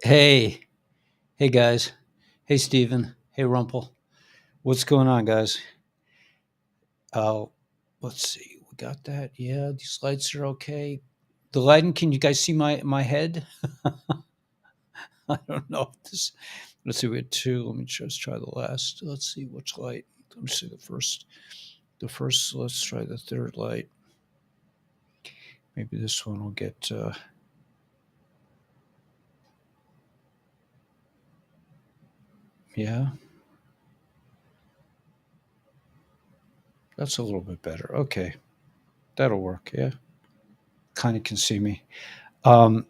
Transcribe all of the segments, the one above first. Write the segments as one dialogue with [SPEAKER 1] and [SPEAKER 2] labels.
[SPEAKER 1] Hey, hey guys. Hey Steven. Hey Rumpel. What's going on, guys? Uh, let's see. We got that. Yeah, these lights are okay. The lighting. Can you guys see my head? I don't know if this. Let's see. We had two. Let me just try the last. Let's see which light. Let me see the first. The first. Let's try the third light. Maybe this one will get. Yeah, that's a little bit better. Okay, that'll work. Yeah, kind of can see me. Um,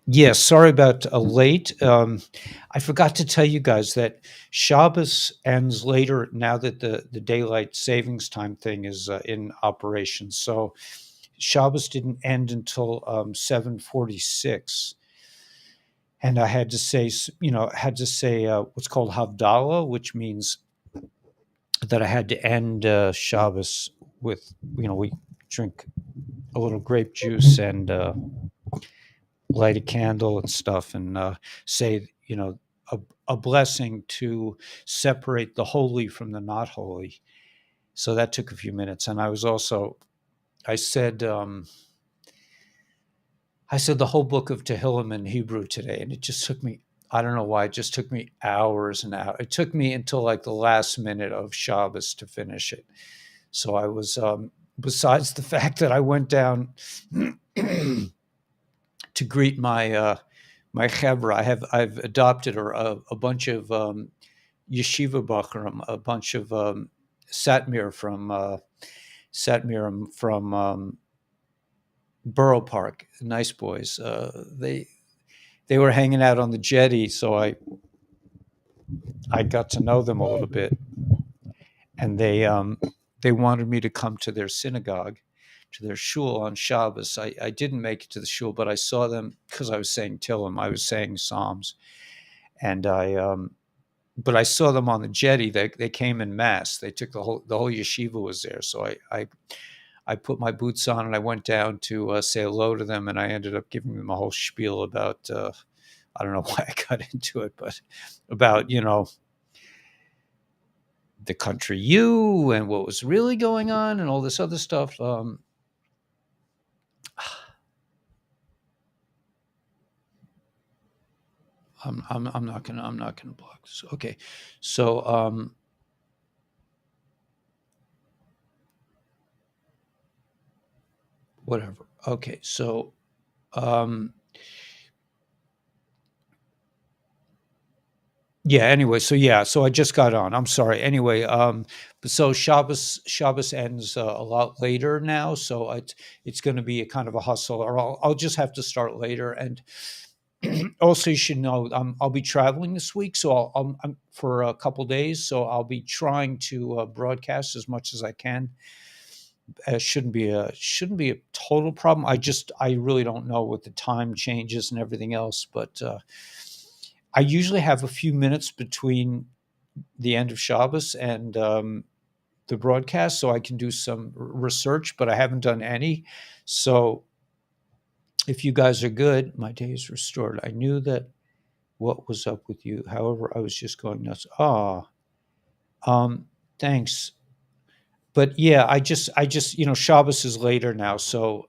[SPEAKER 1] yeah, sorry about late. I forgot to tell you guys that Shabbos ends later now that the daylight savings time thing is in operation. So Shabbos didn't end until 7:46, and I had to say, what's called Havdalah, which means that I had to end Shabbos with, we drink a little grape juice and light a candle and stuff and say, a blessing to separate the holy from the not holy. So that took a few minutes. And I said, the whole book of Tehillim in Hebrew today. And it just took me, I don't know why, it just took me hours and hours. It took me until like the last minute of Shabbos to finish it. So I was, besides the fact that I went down to greet my chevra. I've adopted a bunch of yeshiva bachurim, a bunch of Satmarim from Borough Park, nice boys. They were hanging out on the jetty, so I got to know them a little bit, and they wanted me to come to their synagogue, to their shul on Shabbos. I didn't make it to the shul, but I saw them because I was saying Tillim. I was saying Psalms, and but I saw them on the jetty. They came in mass. They took the whole yeshiva was there. So I put my boots on and I went down to say hello to them, and I ended up giving them a whole spiel about I don't know why I got into it, but about the country U and what was really going on and all this other stuff. I'm not gonna block this. Okay, so whatever. Okay, so yeah. Anyway, so I just got on. I'm sorry. Anyway, but so Shabbos ends a lot later now, so it's going to be a kind of a hustle, or I'll just have to start later. And also, you should know I'll be traveling this week, so I'm for a couple days. So I'll be trying to broadcast as much as I can. Shouldn't be a total problem. I really don't know with the time changes and everything else, but I usually have a few minutes between the end of Shabbos and the broadcast, so I can do some research, but I haven't done any. So if you guys are good, my day is restored. I knew that what was up with you. However, I was just going nuts. Thanks. But yeah, I just Shabbos is later now, so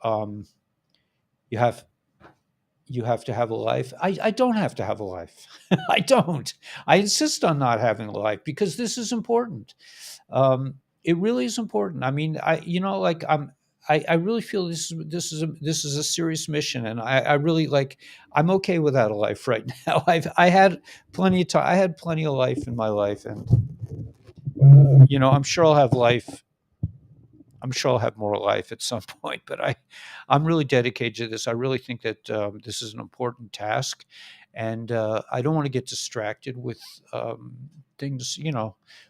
[SPEAKER 1] you have you have to have a life. I don't have to have a life. I don't. I insist on not having a life because this is important. It really is important. I mean, like I really feel this is a serious mission, and I really like. I'm okay without a life right now. I had plenty of time. I had plenty of life in my life, and I'm sure I'll have life. I'm sure I'll have more life at some point, but I'm really dedicated to this. I really think that this is an important task, and I don't want to get distracted with things,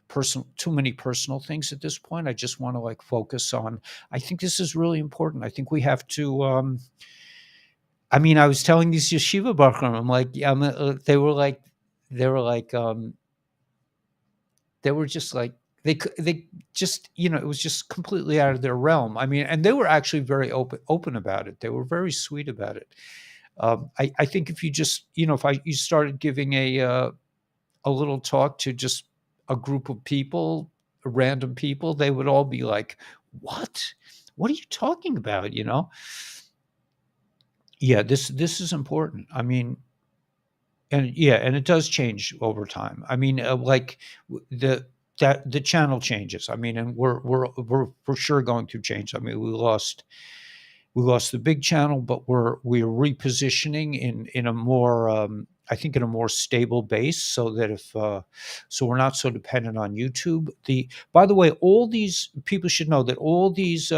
[SPEAKER 1] personal, too many personal things at this point. I just want to like focus on. I think this is really important. I think we have to. I mean, I was telling these yeshiva bachurim, I'm like, yeah, they were like, they were just like they just it was just completely out of their realm. I mean, and they were actually very open about it. They were very sweet about it. I think if you just, if you started giving a little talk to just a group of people, random people, they would all be like, "What? What are you talking about?" Yeah, this is important. I mean, and yeah, and it does change over time. I mean, like the channel changes. I mean, and we're for sure going through change. I mean, we lost the big channel, but we're repositioning in a more I think in a more stable base, so that if so we're not so dependent on YouTube. The By the way, all these people should know that all these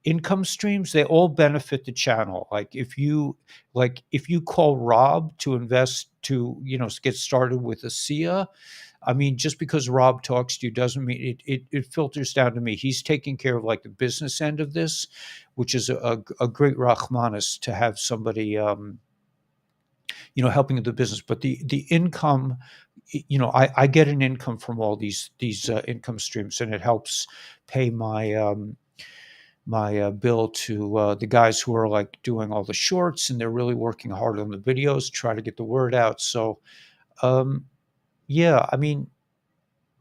[SPEAKER 1] income streams, they all benefit the channel. Like if you call Rob to invest, to get started with ASEA, I mean, just because Rob talks to you doesn't mean it filters down to me. He's taking care of like the business end of this, which is a great Rahmanis to have somebody, helping with the business. But the income, I get an income from all these income streams, and it helps pay my bill to the guys who are like doing all the shorts, and they're really working hard on the videos, try to get the word out. So, um, yeah, I mean,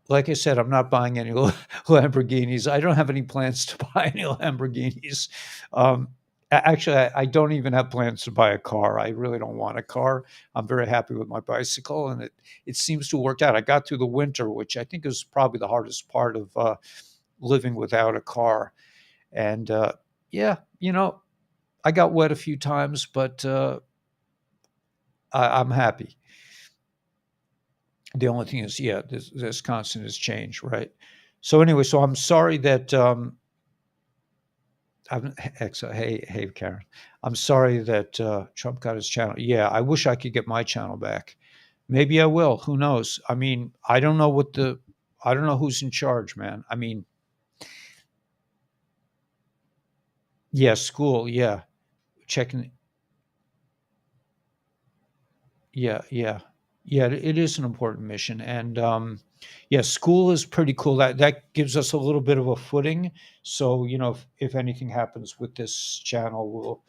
[SPEAKER 1] like I said, I'm not buying any Lamborghinis. I don't have any plans to buy any Lamborghinis. Um, Actually, I don't even have plans to buy a car. I really don't want a car. I'm very happy with my bicycle, and it seems to work out. I got through the winter, which I think is probably the hardest part of living without a car. And yeah, I got wet a few times, but I'm happy. The only thing is, yeah, this constant is change, right? So anyway, so I'm sorry that hey Karen, I'm sorry that Trump got his channel. Yeah, I wish I could get my channel back. Maybe I will. Who knows? I mean, I don't know who's in charge, man. I mean, yeah, school, yeah, checking, yeah, yeah, yeah. It is an important mission, and yeah, school is pretty cool. That gives us a little bit of a footing. So if anything happens with this channel,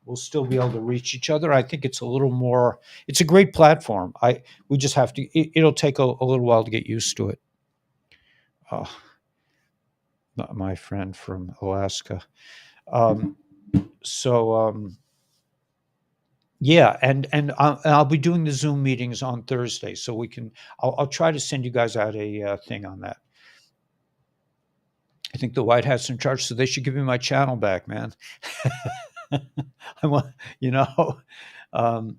[SPEAKER 1] we'll still be able to reach each other. I think it's a little more. It's a great platform. We just have to. It'll take a little while to get used to it. Uh, my friend from Alaska. Um, so. Yeah, and I'll be doing the Zoom meetings on Thursday, so we can. I'll try to send you guys out a thing on that. I think the White Hat's in charge, so they should give me my channel back, man. I want, you know, um,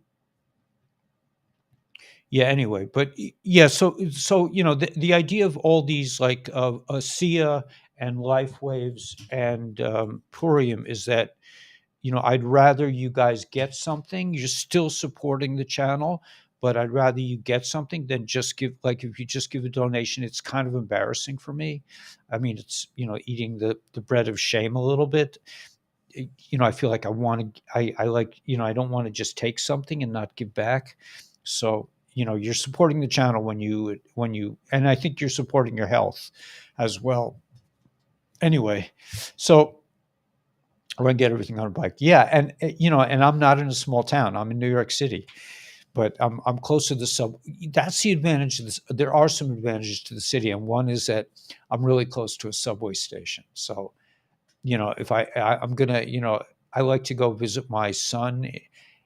[SPEAKER 1] yeah. Anyway, but yeah, so the idea of all these like ASEA and Life Waves and Purium is that I'd rather you guys get something. You're still supporting the channel, but I'd rather you get something than just give. Like if you just give a donation, it's kind of embarrassing for me. I mean, it's eating the bread of shame a little bit. I feel like I want to. I like I don't want to just take something and not give back. So you're supporting the channel when you, and I think you're supporting your health as well. Anyway, so I want to get everything on a bike. Yeah, and I'm not in a small town. I'm in New York City, but I'm close to the sub. That's the advantage of this. There are some advantages to the city, and one is that I'm really close to a subway station. So, if I'm gonna, I like to go visit my son.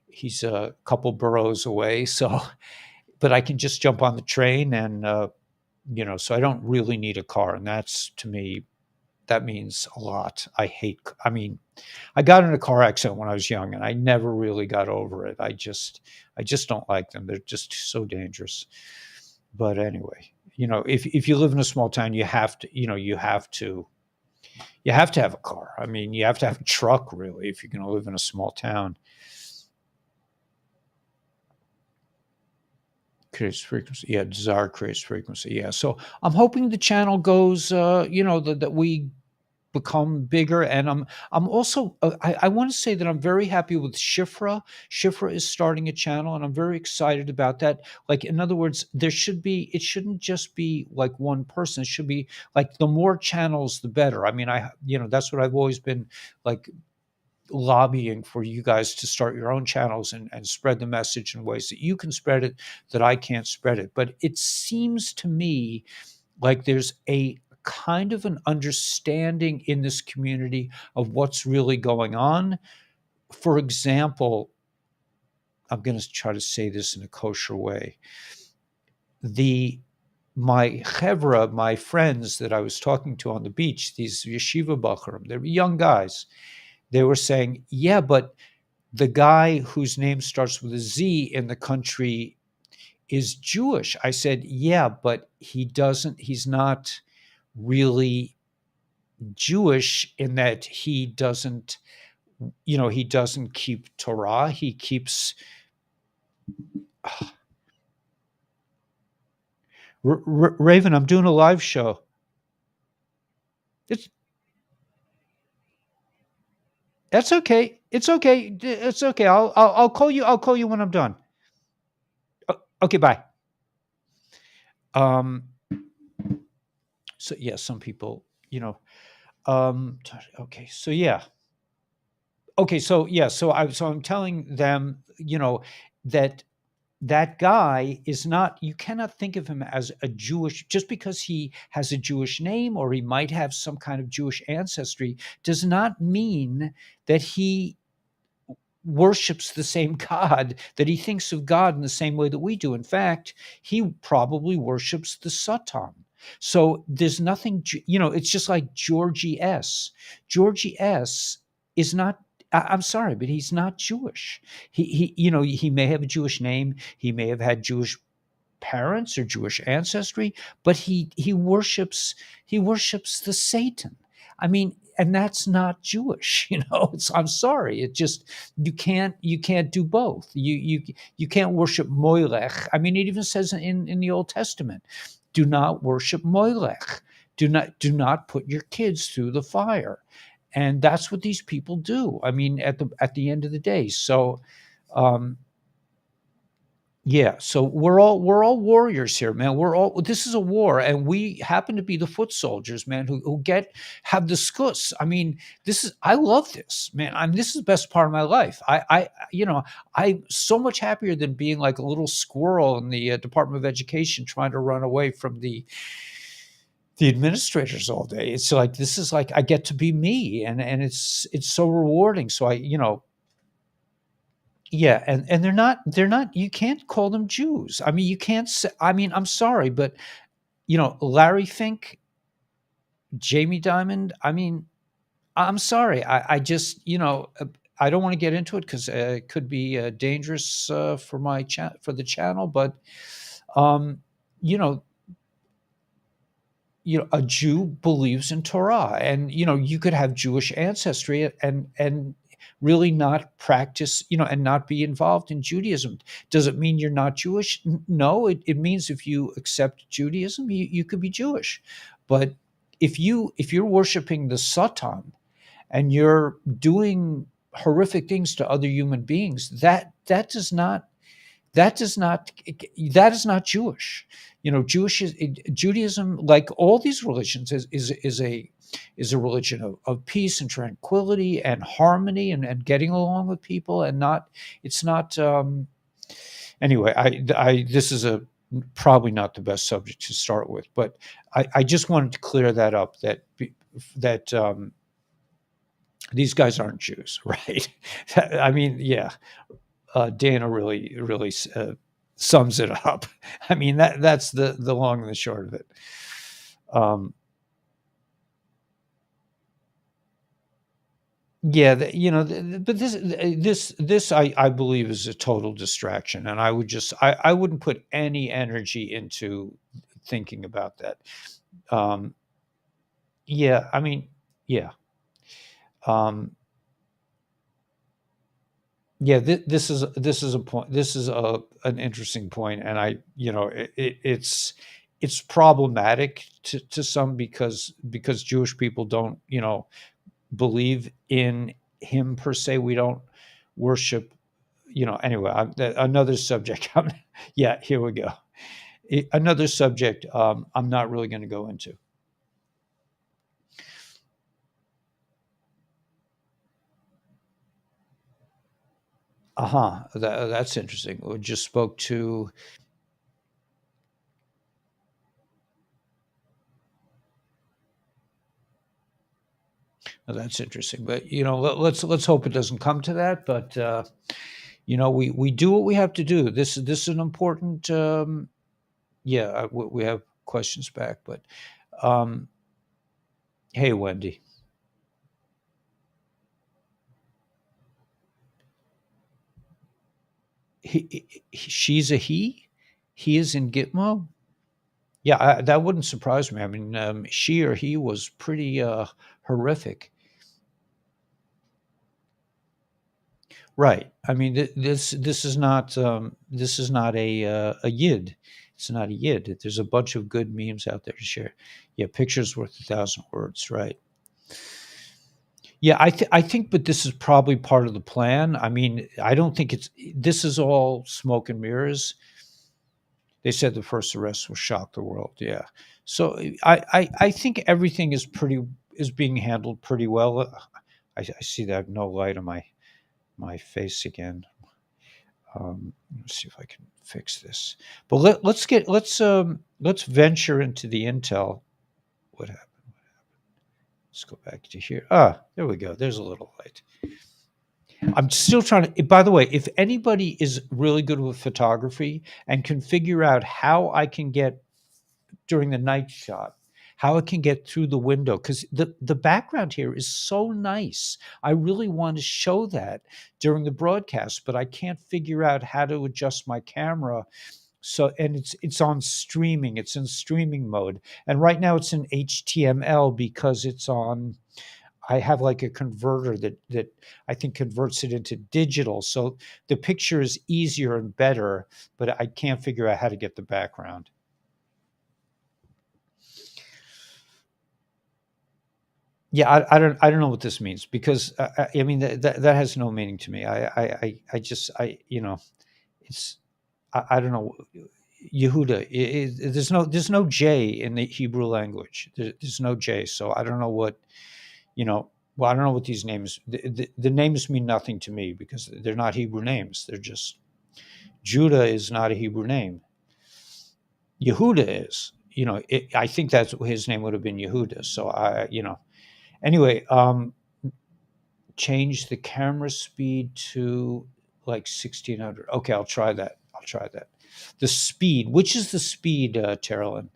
[SPEAKER 1] He's a couple boroughs away, so but I can just jump on the train and so I don't really need a car, and that's to me that means a lot. I mean, I got in a car accident when I was young, and I never really got over it. I just don't like them. They're just so dangerous. But anyway, if you live in a small town, you have to, you have to have a car. I mean, you have to have a truck really if you're going to live in a small town. Creates frequency, yeah. Desire creates frequency, yeah. So I'm hoping the channel goes, that we become bigger. And I'm also I want to say that I'm very happy with Shifra. Shifra is starting a channel, and I'm very excited about that. Like, in other words, it shouldn't just be like one person. It should be like the more channels the better. I mean, that's what I've always been like lobbying for you guys to start your own channels and spread the message in ways that you can spread it, that I can't spread it. But it seems to me like there's a kind of an understanding in this community of what's really going on. For example, I'm going to try to say this in a kosher way. My chevra, my friends that I was talking to on the beach, these yeshiva bachurim, they were young guys. They were saying, yeah, but the guy whose name starts with a Z in the country is Jewish. I said, yeah, but he's not really Jewish in that he doesn't keep Torah. He keeps Raven, I'm doing a live show. It's That's okay. It's okay. It's okay. I'll call you. I'll call you when I'm done. Okay, bye. Um. So yeah, some people, Okay. So yeah. Okay. So yeah. So I'm telling them, that that guy is not. You cannot think of him as a Jewish just because he has a Jewish name or he might have some kind of Jewish ancestry. Does not mean that he worships the same God, that he thinks of God in the same way that we do. In fact, he probably worships the Satan. So there's nothing, it's just like Georgie S. Georgie S is not, I'm sorry, but he's not Jewish. He may have a Jewish name. He may have had Jewish parents or Jewish ancestry, but he worships the Satan. I mean, and that's not Jewish. I'm sorry. It just you can't do both. You can't worship Moilech. I mean, it even says in the Old Testament, do not worship Moilech. Do not put your kids through the fire. And that's what these people do. I mean, at the end of the day. So um, yeah, so we're all warriors here, man. This is a war, and we happen to be the foot soldiers, man, who have the skuss. I mean, I love this, man. This is the best part of my life. I'm so much happier than being like a little squirrel in the Department of Education trying to run away from the administrators all day. It's like this is like I get to be me, and it's so rewarding. So yeah, and they're not you can't call them Jews. I mean, you can't say, I mean, I'm sorry, but Larry Fink, Jamie Dimon, I mean, I'm sorry. I just, I don't want to get into it because it could be dangerous for the channel, but um, you know, a Jew believes in Torah, and you could have Jewish ancestry and really not practice, and not be involved in Judaism. Does it mean you're not Jewish? No, it means if you accept Judaism, you could be Jewish. But if you're worshiping the Satan and you're doing horrific things to other human beings, that is not Jewish. Judaism, like all these religions, is a religion of peace and tranquility and harmony and getting along with people, and not it's not anyway. I this is a probably not the best subject to start with, but I just wanted to clear that up, that these guys aren't Jews, right? I mean, yeah, Dana really sums it up. I mean, that's the long and the short of it. Yeah, but this I believe is a total distraction, and I wouldn't put any energy into thinking about that. Um, yeah, I mean, yeah. Um, Yeah, this is a point. This is an interesting point, and it's problematic to some because Jewish people don't believe in him per se. We don't worship. Anyway, another subject. Yeah, here we go. Another subject. I'm not really going to go into. Uh-huh. That's interesting. We just spoke to. That's interesting. But let's hope it doesn't come to that. But we do what we have to do. This is an important. Yeah, we have questions back, but um, hey, Wendy, she's a he. He is in Gitmo. Yeah, that wouldn't surprise me. I mean, she or he was pretty horrific. Right. I mean, this is not a yid. It's not a yid. There's a bunch of good memes out there to share. Yeah, pictures worth 1,000 words. Right. Yeah, I think, but this is probably part of the plan. I mean, I don't think it's. This is all smoke and mirrors. They said the first arrest will shock the world. Yeah. So I think everything is being handled pretty well. I see that I have no light on my face again. Let's see if I can fix this. But let's venture into the intel. What happened? Let's go back to here. There we go. There's a little light. I'm still trying to. By the way, if anybody is really good with photography and can figure out how I can get during the night shot, how it can get through the window, because the background here is so nice. I really want to show that during the broadcast, but I can't figure out how to adjust my camera. So, and it's on streaming. It's in streaming mode, and right now it's in HTML because it's on. I have like a converter that I think converts it into digital, so the picture is easier and better. But I can't figure out how to get the background. Yeah, I don't know what this means because I mean that has no meaning to me. I just it's I don't know. Yehuda, there's no J in the Hebrew language. There's no J, so I don't know what you know. Well, I don't know what these names. The names mean nothing to me because they're not Hebrew names. They're just Judah is not a Hebrew name. Yehuda is. I think that's his name would have been Yehuda. So Anyway, change the camera speed to like 1600. Okay, I'll try that. I'll try that. The speed, which is the speed, Terrellin?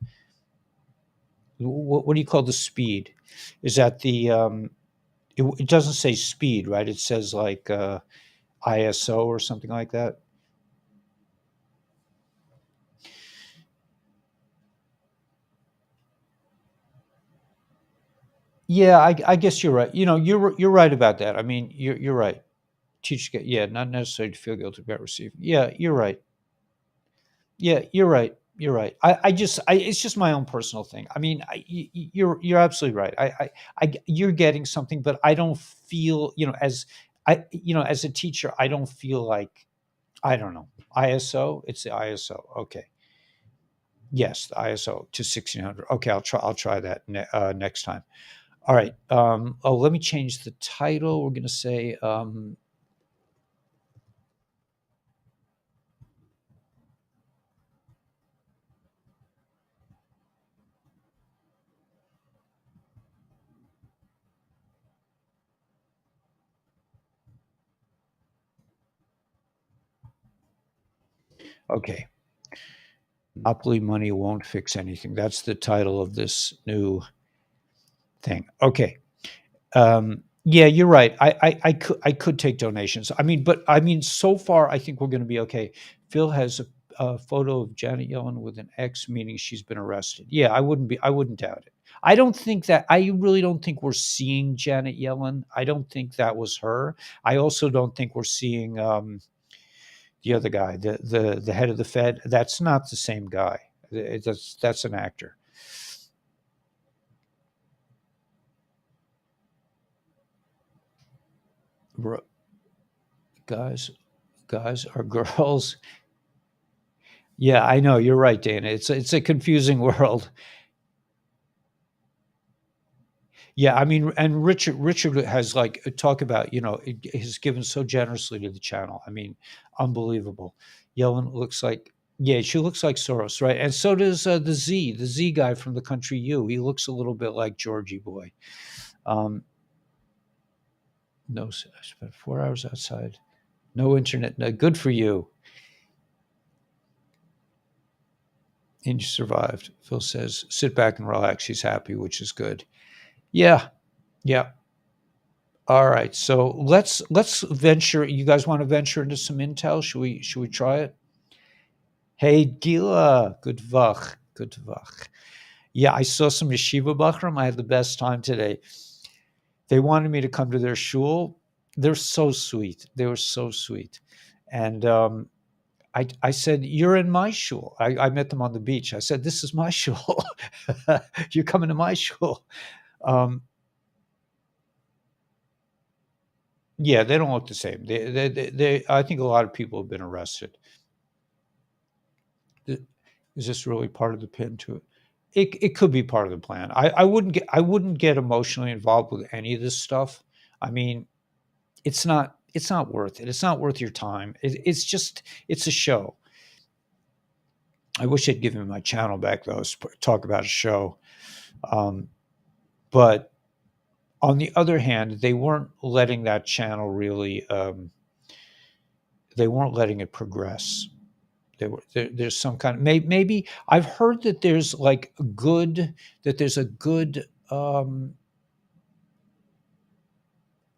[SPEAKER 1] What do you call the speed? Is that it doesn't say speed, right? It says like ISO or something like that. Yeah, I guess you're right. You're right about that. I mean, you're right. Teach, yeah, not necessarily to feel guilty about receiving. Yeah, you're right. Yeah, you're right. You're right. It's just my own personal thing. I mean, you're absolutely right. You're getting something, but I don't feel, as a teacher, I don't feel like, I don't know, ISO. It's the ISO. Okay. Yes, the ISO to 1600. Okay, I'll try that next time. All right. Let me change the title. We're going to say, okay, monopoly money won't fix anything. That's the title of this new thing. Okay. Yeah, you're right. I could take donations. I mean, but I mean, so far I think we're going to be okay. Phil has a photo of Janet Yellen with an X, meaning she's been arrested. Yeah, I wouldn't doubt it. I really don't think we're seeing Janet Yellen. I don't think that was her. I also don't think we're seeing the other guy, the head of the Fed. That's not the same guy. That's an actor. R- Guys, guys are girls. Yeah, I know. You're right, Dana. It's a confusing world. Yeah, I mean, and Richard has like talk about, he's given so generously to the channel. I mean, unbelievable. Yellen looks like, yeah, she looks like Soros, right? And so does the Z guy from the Country U. He looks a little bit like Georgie boy. Um, no, I spent 4 hours outside. No internet. No, good for you. And you survived. Phil says, sit back and relax. He's happy, which is good. Yeah, yeah. All right, so let's venture. You guys want to venture into some intel? Should we try it? Hey, Gila, good vach, good vach. Yeah, I saw some yeshiva bachram. I had the best time today. They wanted me to come to their shul. They're so sweet. They were so sweet, and I said, "You're in my shul." I met them on the beach. I said, "This is my shul. You're coming to my shul." Um, yeah, they don't look the same. I think a lot of people have been arrested. Is this really part of the pin to it? It could be part of the plan. I wouldn't get emotionally involved with any of this stuff. I mean, it's not worth it. It's not worth your time. It's a show. I wish they'd given me my channel back though. Talk about a show. But on the other hand, they weren't letting that channel really. They weren't letting it progress. There's some kind of maybe I've heard that there's a good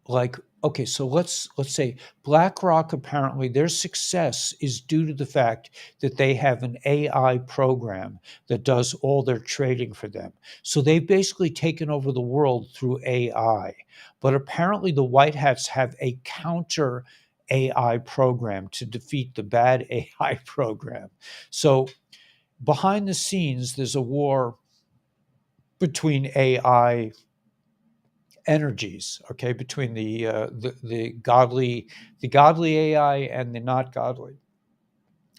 [SPEAKER 1] like okay, so let's say BlackRock, apparently their success is due to the fact that they have an AI program that does all their trading for them. So they've basically taken over the world through AI. But apparently the white hats have a counter AI program to defeat the bad AI program. So behind the scenes, there's a war between AI energies, okay, between the godly AI and the not godly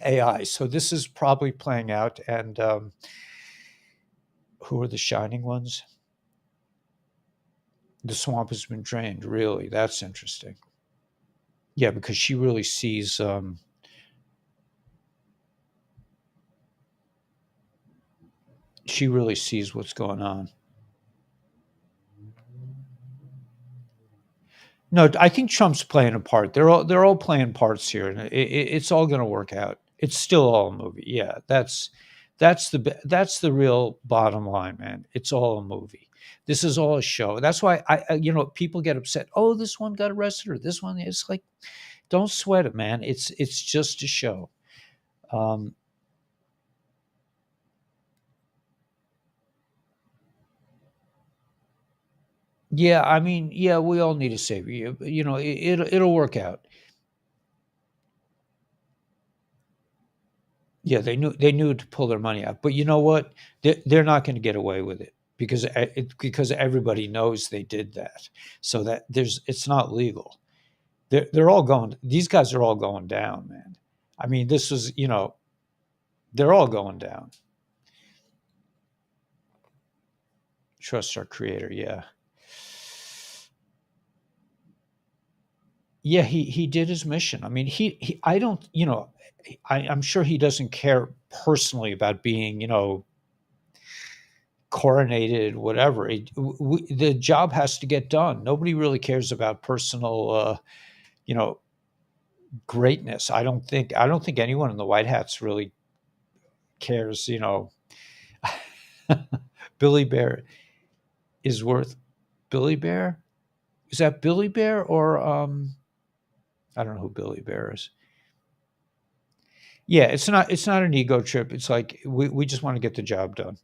[SPEAKER 1] AI. So this is probably playing out. And who are the shining ones? The swamp has been drained. Really, that's interesting. Yeah, because she really sees. She really sees what's going on. No, I think Trump's playing a part. They're all playing parts here, and it's all going to work out. It's still all a movie. Yeah, that's the real bottom line, man. It's all a movie. This is all a show. That's why people get upset. Oh, this one got arrested, or this one. It's like, don't sweat it, man. It's just a show. Um, yeah, I mean, yeah, we all need a savior. It'll work out. Yeah, they knew to pull their money out, but you know what? They're not going to get away with it because everybody knows they did that. So that it's not legal. They're all going. These guys are all going down, man. I mean, this was they're all going down. Trust our creator. Yeah, yeah. He did his mission. I mean, he I don't I'm sure he doesn't care personally about being coronated, whatever. The job has to get done. Nobody really cares about personal, you know, greatness. I don't think anyone in the White Hats really cares. Billy Bear is worth Billy Bear. Is that Billy Bear or I don't know who Billy Bear is. Yeah, it's not an ego trip. It's like we just want to get the job done.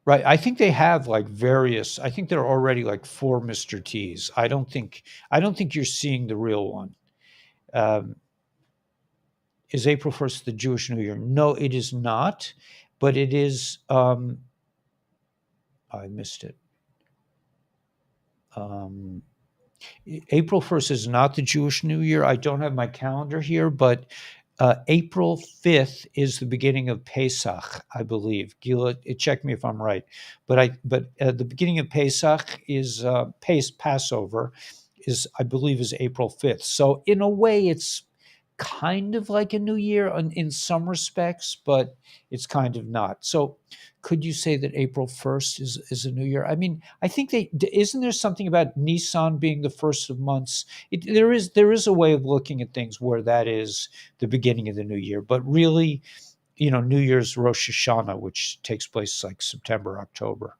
[SPEAKER 1] Right. I think they have like various. I think there are already like four Mr. T's. I don't think you're seeing the real one. Um, is April 1st the Jewish New Year? No, it is not. But it is. I missed it. Um, April 1st is not the Jewish New Year. I don't have my calendar here, but April 5th is the beginning of Pesach, I believe. Gila, check me if I'm right. But the beginning of Pesach is Passover is, I believe, is April 5th. So in a way, it's kind of like a new year in some respects, but it's kind of not. So could you say that April 1st is a new year? I mean, I think isn't there something about Nisan being the first of months? There is a way of looking at things where that is the beginning of the new year, but really, New Year's Rosh Hashanah, which takes place like September, October.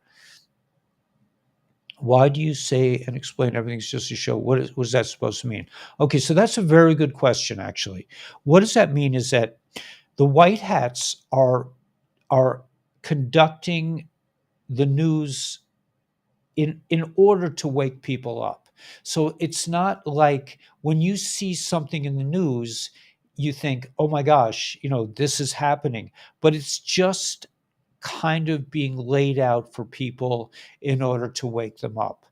[SPEAKER 1] Why do you say and explain everything's just a show? What is that supposed to mean? Okay, so that's a very good question, actually. What does that mean is that the white hats are conducting the news in order to wake people up. So it's not like when you see something in the news, you think, oh my gosh, this is happening. But it's just kind of being laid out for people in order to wake them up.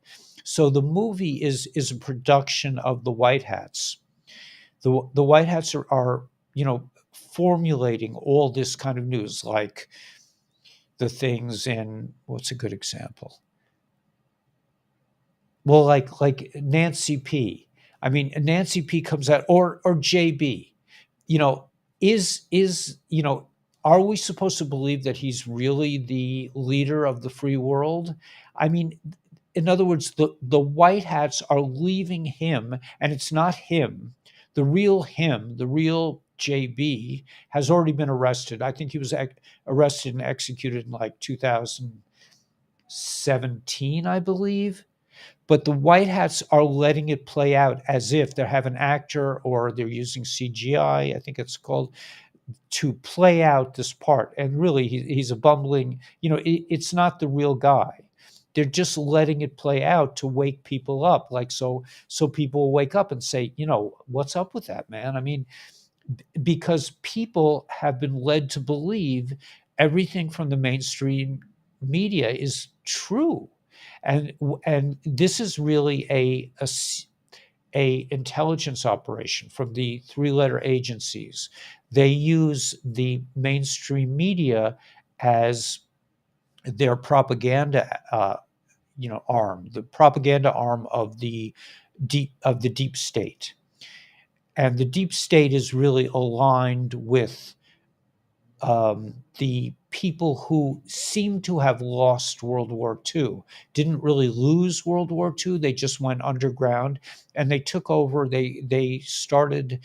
[SPEAKER 1] So the movie is a production of the White Hats. The White Hats are formulating all this kind of news, like the things in, what's a good example? Well, like Nancy P. I mean, Nancy P comes out, or JB. You know, is are we supposed to believe that he's really the leader of the free world? I mean, in other words, the white hats are leaving him, and it's not him. The real JB has already been arrested. I think he was arrested and executed in like 2017, I believe. But the white hats are letting it play out as if they have an actor or they're using CGI, I think it's called, to play out this part. And really, he's a bumbling, it's not the real guy. They're just letting it play out to wake people up, like so people will wake up and say, what's up with that, man? I mean, because people have been led to believe everything from the mainstream media is true, and this is really a intelligence operation from the three-letter agencies. They use the mainstream media as their propaganda arm, the propaganda arm of the deep state. And the deep state is really aligned with the people who seem to have lost World War II. Didn't really lose World War II. They just went underground and they took over. They started,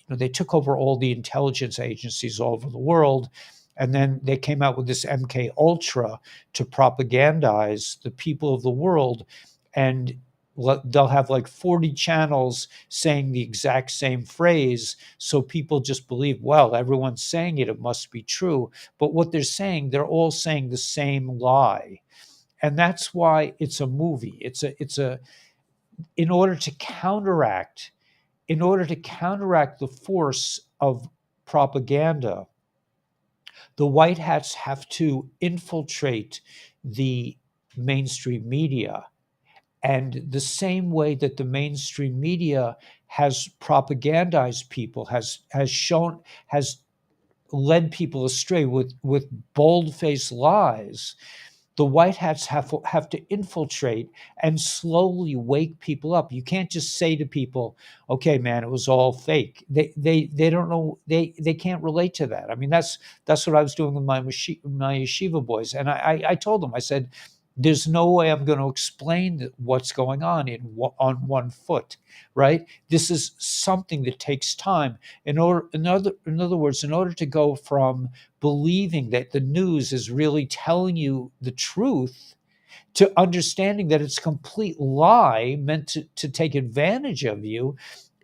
[SPEAKER 1] they took over all the intelligence agencies all over the world. And then they came out with this MK Ultra to propagandize the people of the world. And they'll have like 40 channels saying the exact same phrase. So people just believe, well, everyone's saying it, it must be true. But what they're saying, they're all saying the same lie. And that's why it's a movie. In order to counteract the force of propaganda, the white hats have to infiltrate the mainstream media. And the same way that the mainstream media has propagandized people, has led people astray with bold-faced lies, the white hats have to infiltrate and slowly wake people up. You can't just say to people, okay, man, it was all fake. They don't know, they can't relate to that. I mean, that's what I was doing with my yeshiva boys. And I told them, I said, there's no way I'm going to explain what's going on on one foot, right? This is something that takes time. In other words, in order to go from believing that the news is really telling you the truth to understanding that it's a complete lie meant to take advantage of you,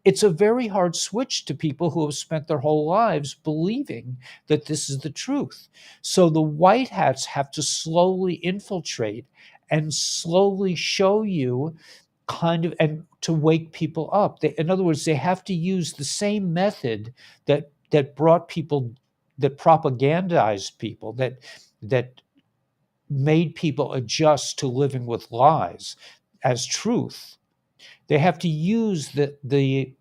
[SPEAKER 1] it's a very hard switch to people who have spent their whole lives believing that this is the truth. So the white hats have to slowly infiltrate and slowly show you and to wake people up. In other words, they have to use the same method that brought people, that propagandized people, that made people adjust to living with lies as truth. They have to use the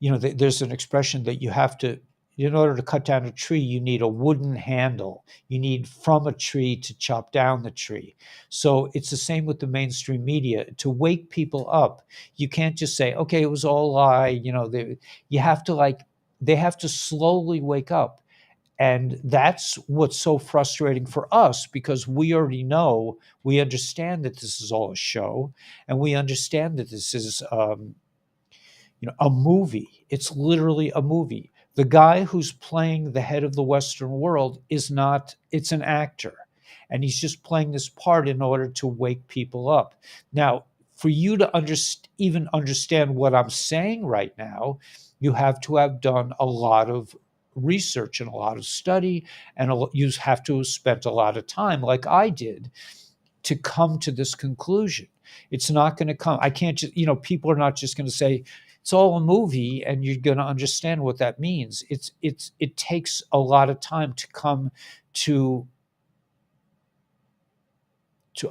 [SPEAKER 1] there's an expression that you have to, in order to cut down a tree, you need a wooden handle. You need from a tree to chop down the tree. So it's the same with the mainstream media. To wake people up, you can't just say, okay, it was all a lie. You have to they have to slowly wake up. And that's what's so frustrating for us, because we already know, we understand that this is all a show, and we understand that this is a movie. It's literally a movie. The guy who's playing the head of the Western world is not, it's an actor. And he's just playing this part in order to wake people up. Now, for you to even understand what I'm saying right now, you have to have done a lot of research and a lot of study, and you have to have spent a lot of time, like I did, to come to this conclusion. It's not going to come. I can't just, people are not just going to say, it's all a movie and you're going to understand what that means. It takes a lot of time to come to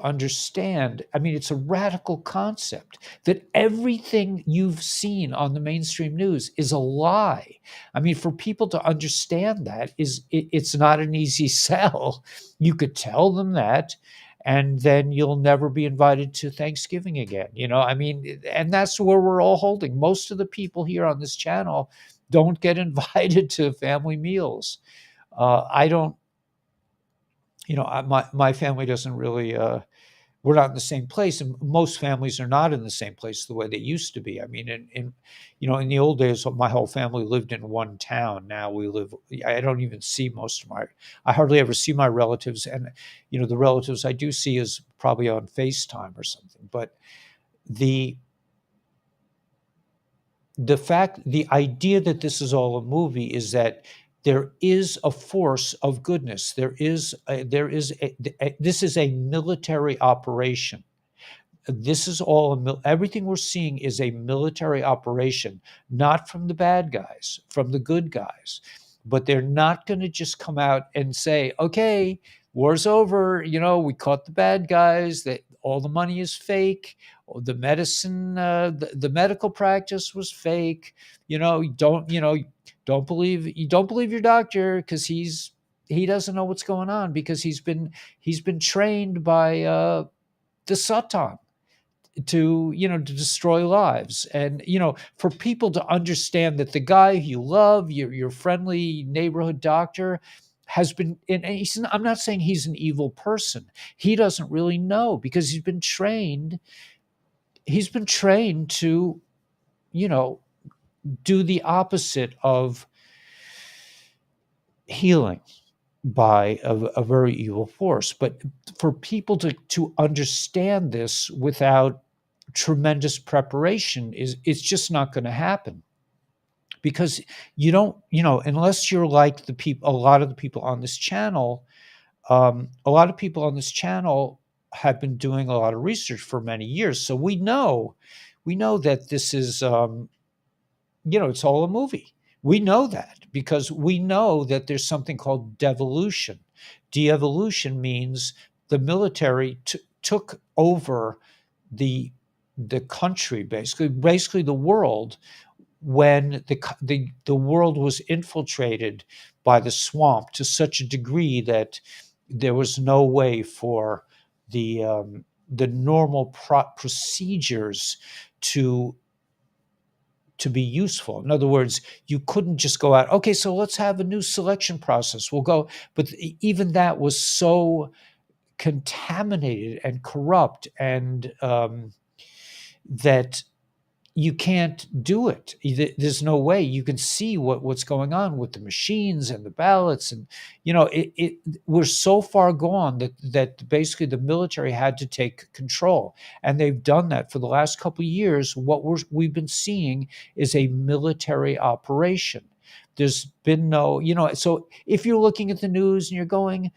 [SPEAKER 1] understand. I mean, it's a radical concept that everything you've seen on the mainstream news is a lie. I mean, for people to understand that it's not an easy sell. You could tell them that, and then you'll never be invited to Thanksgiving again. I mean, and that's where we're all holding. Most of the people here on this channel don't get invited to family meals. I don't, my family doesn't really, we're not in the same place, and most families are not in the same place the way they used to be. I mean, in the old days, my whole family lived in one town. Now I don't even see I hardly ever see my relatives, and the relatives I do see is probably on FaceTime or something. But the idea that this is all a movie is that there is a force of goodness. This is a military operation. This is all everything we're seeing is a military operation, not from the bad guys, from the good guys. But they're not going to just come out and say, okay, war's over. We caught the bad guys. That all the money is fake. The medicine, the medical practice was fake. Don't believe your doctor, because he doesn't know what's going on, because he's been trained by the Satan to destroy lives. And for people to understand that the guy you love, your friendly neighborhood doctor, has been, and I'm not saying he's an evil person. He doesn't really know, because he's been trained to do the opposite of healing by a very evil force. But for people to understand this without tremendous preparation, it's just not going to happen, because you don't, unless you're like a lot of the people on this channel. A lot of people on this channel have been doing a lot of research for many years, so we know that this is it's all a movie. We know that, because we know that there's something called devolution. De-evolution means the military took over the country, basically the world, when the world was infiltrated by the swamp to such a degree that there was no way for the normal procedures to be useful. In other words, you couldn't just go out, okay, so let's have a new selection process. We'll go, but even that was so contaminated and corrupt, and that you can't do it. There's no way you can see what's going on with the machines and the ballots, and we're so far gone that basically the military had to take control, and they've done that for the last couple of years. What we've been seeing is a military operation. There's been no, so if you're looking at the news and you're going,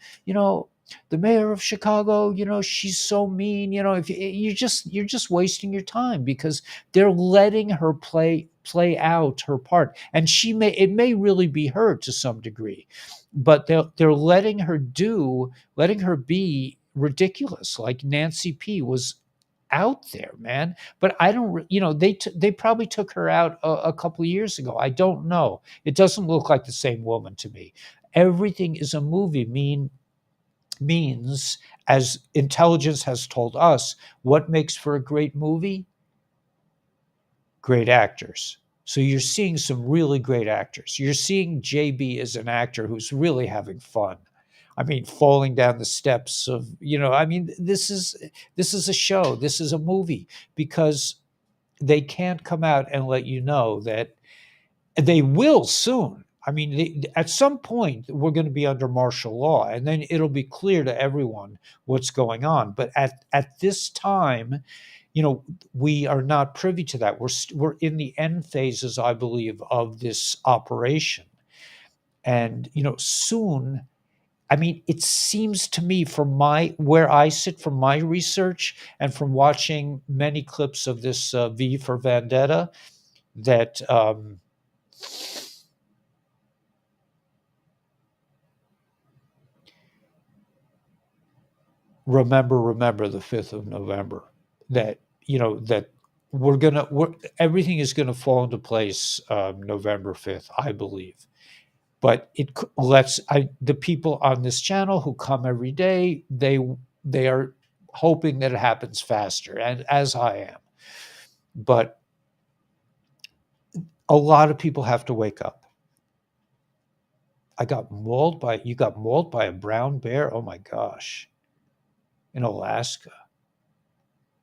[SPEAKER 1] the mayor of Chicago, she's so mean, if you're just wasting your time, because they're letting her play out her part, and it may really be her to some degree, but they're letting her be ridiculous. Like Nancy P was out there, man. But I don't, they probably took her out a couple of years ago. I don't know. It doesn't look like the same woman to me. Everything is a movie. Means, as intelligence has told us, what makes for a great movie? Great actors. So you're seeing some really great actors. You're seeing JB as an actor who's really having fun. I mean, falling down the steps of, this is a show. This is a movie, because they can't come out and let you know that they will soon. I mean, at some point, we're going to be under martial law, and then it'll be clear to everyone what's going on. But at this time, we are not privy to that. We're in the end phases, I believe, of this operation, and soon. I mean, it seems to me, from where I sit, from my research, and from watching many clips of this V for Vendetta, that remember the 5th of November, that that everything is gonna fall into place November 5th, I believe. But the people on this channel who come every day, they are hoping that it happens faster, and as I am. But a lot of people have to wake up. You got mauled by a brown bear? Oh my gosh. In Alaska.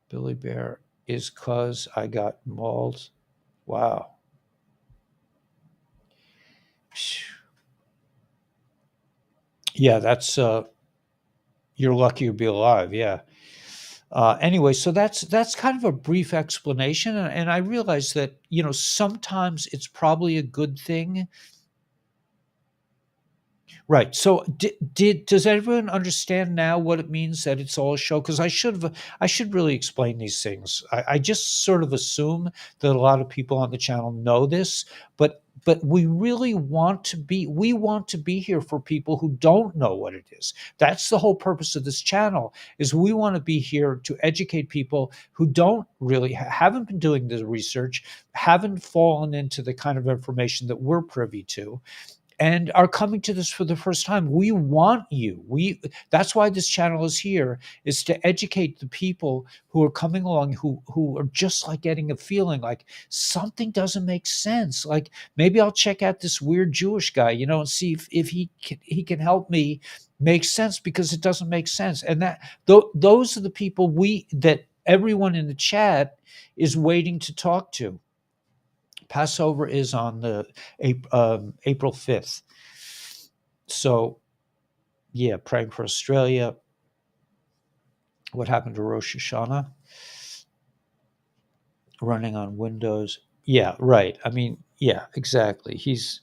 [SPEAKER 1] Billy Bear is 'cause I got mauled. Wow. Yeah, that's you're lucky to be alive. Yeah. Anyway, so that's kind of a brief explanation, and I realize that sometimes it's probably a good thing. Right. So does everyone understand now what it means that it's all a show? Because I should really explain these things. I just sort of assume that a lot of people on the channel know this, but we really want to be here for people who don't know what it is. That's the whole purpose of this channel, is we want to be here to educate people who don't really haven't been doing the research, haven't fallen into the kind of information that we're privy to, and are coming to this for the first time. We want you. That's why this channel is here, is to educate the people who are coming along, who are just like getting a feeling like something doesn't make sense. Like, maybe I'll check out this weird Jewish guy, and see if he can help me make sense, because it doesn't make sense. And those are the people that everyone in the chat is waiting to talk to. Passover is on the April 5th. So, yeah, praying for Australia. What happened to Rosh Hashanah? Running on Windows. Yeah, right. I mean, yeah, exactly. He's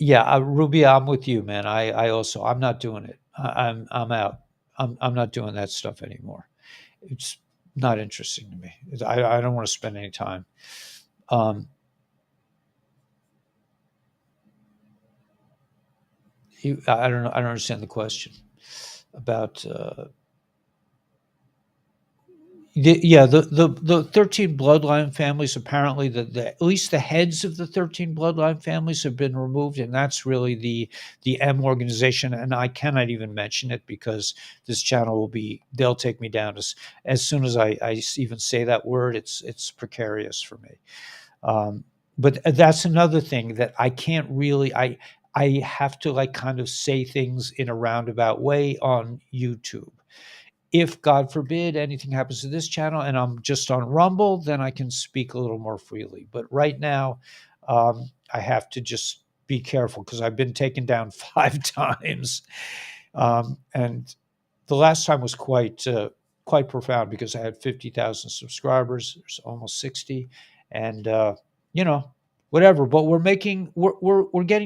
[SPEAKER 1] Ruby, I'm with you, man. I'm not doing it. I'm out. I'm not doing that stuff anymore. It's not interesting to me. I don't want to spend any time. I don't know. I don't understand the question about. The 13 bloodline families. Apparently, at least the heads of the 13 bloodline families have been removed, and that's really the M organization. And I cannot even mention it, because this channel they'll take me down as soon as I even say that word. It's precarious for me. But that's another thing that I can't really. I have to kind of say things in a roundabout way on YouTube. If, God forbid, anything happens to this channel and I'm just on Rumble, then I can speak a little more freely. But right now, I have to just be careful, because I've been taken down 5 times. And the last time was quite profound, because I had 50,000 subscribers. There's almost 60. And, whatever, but we're getting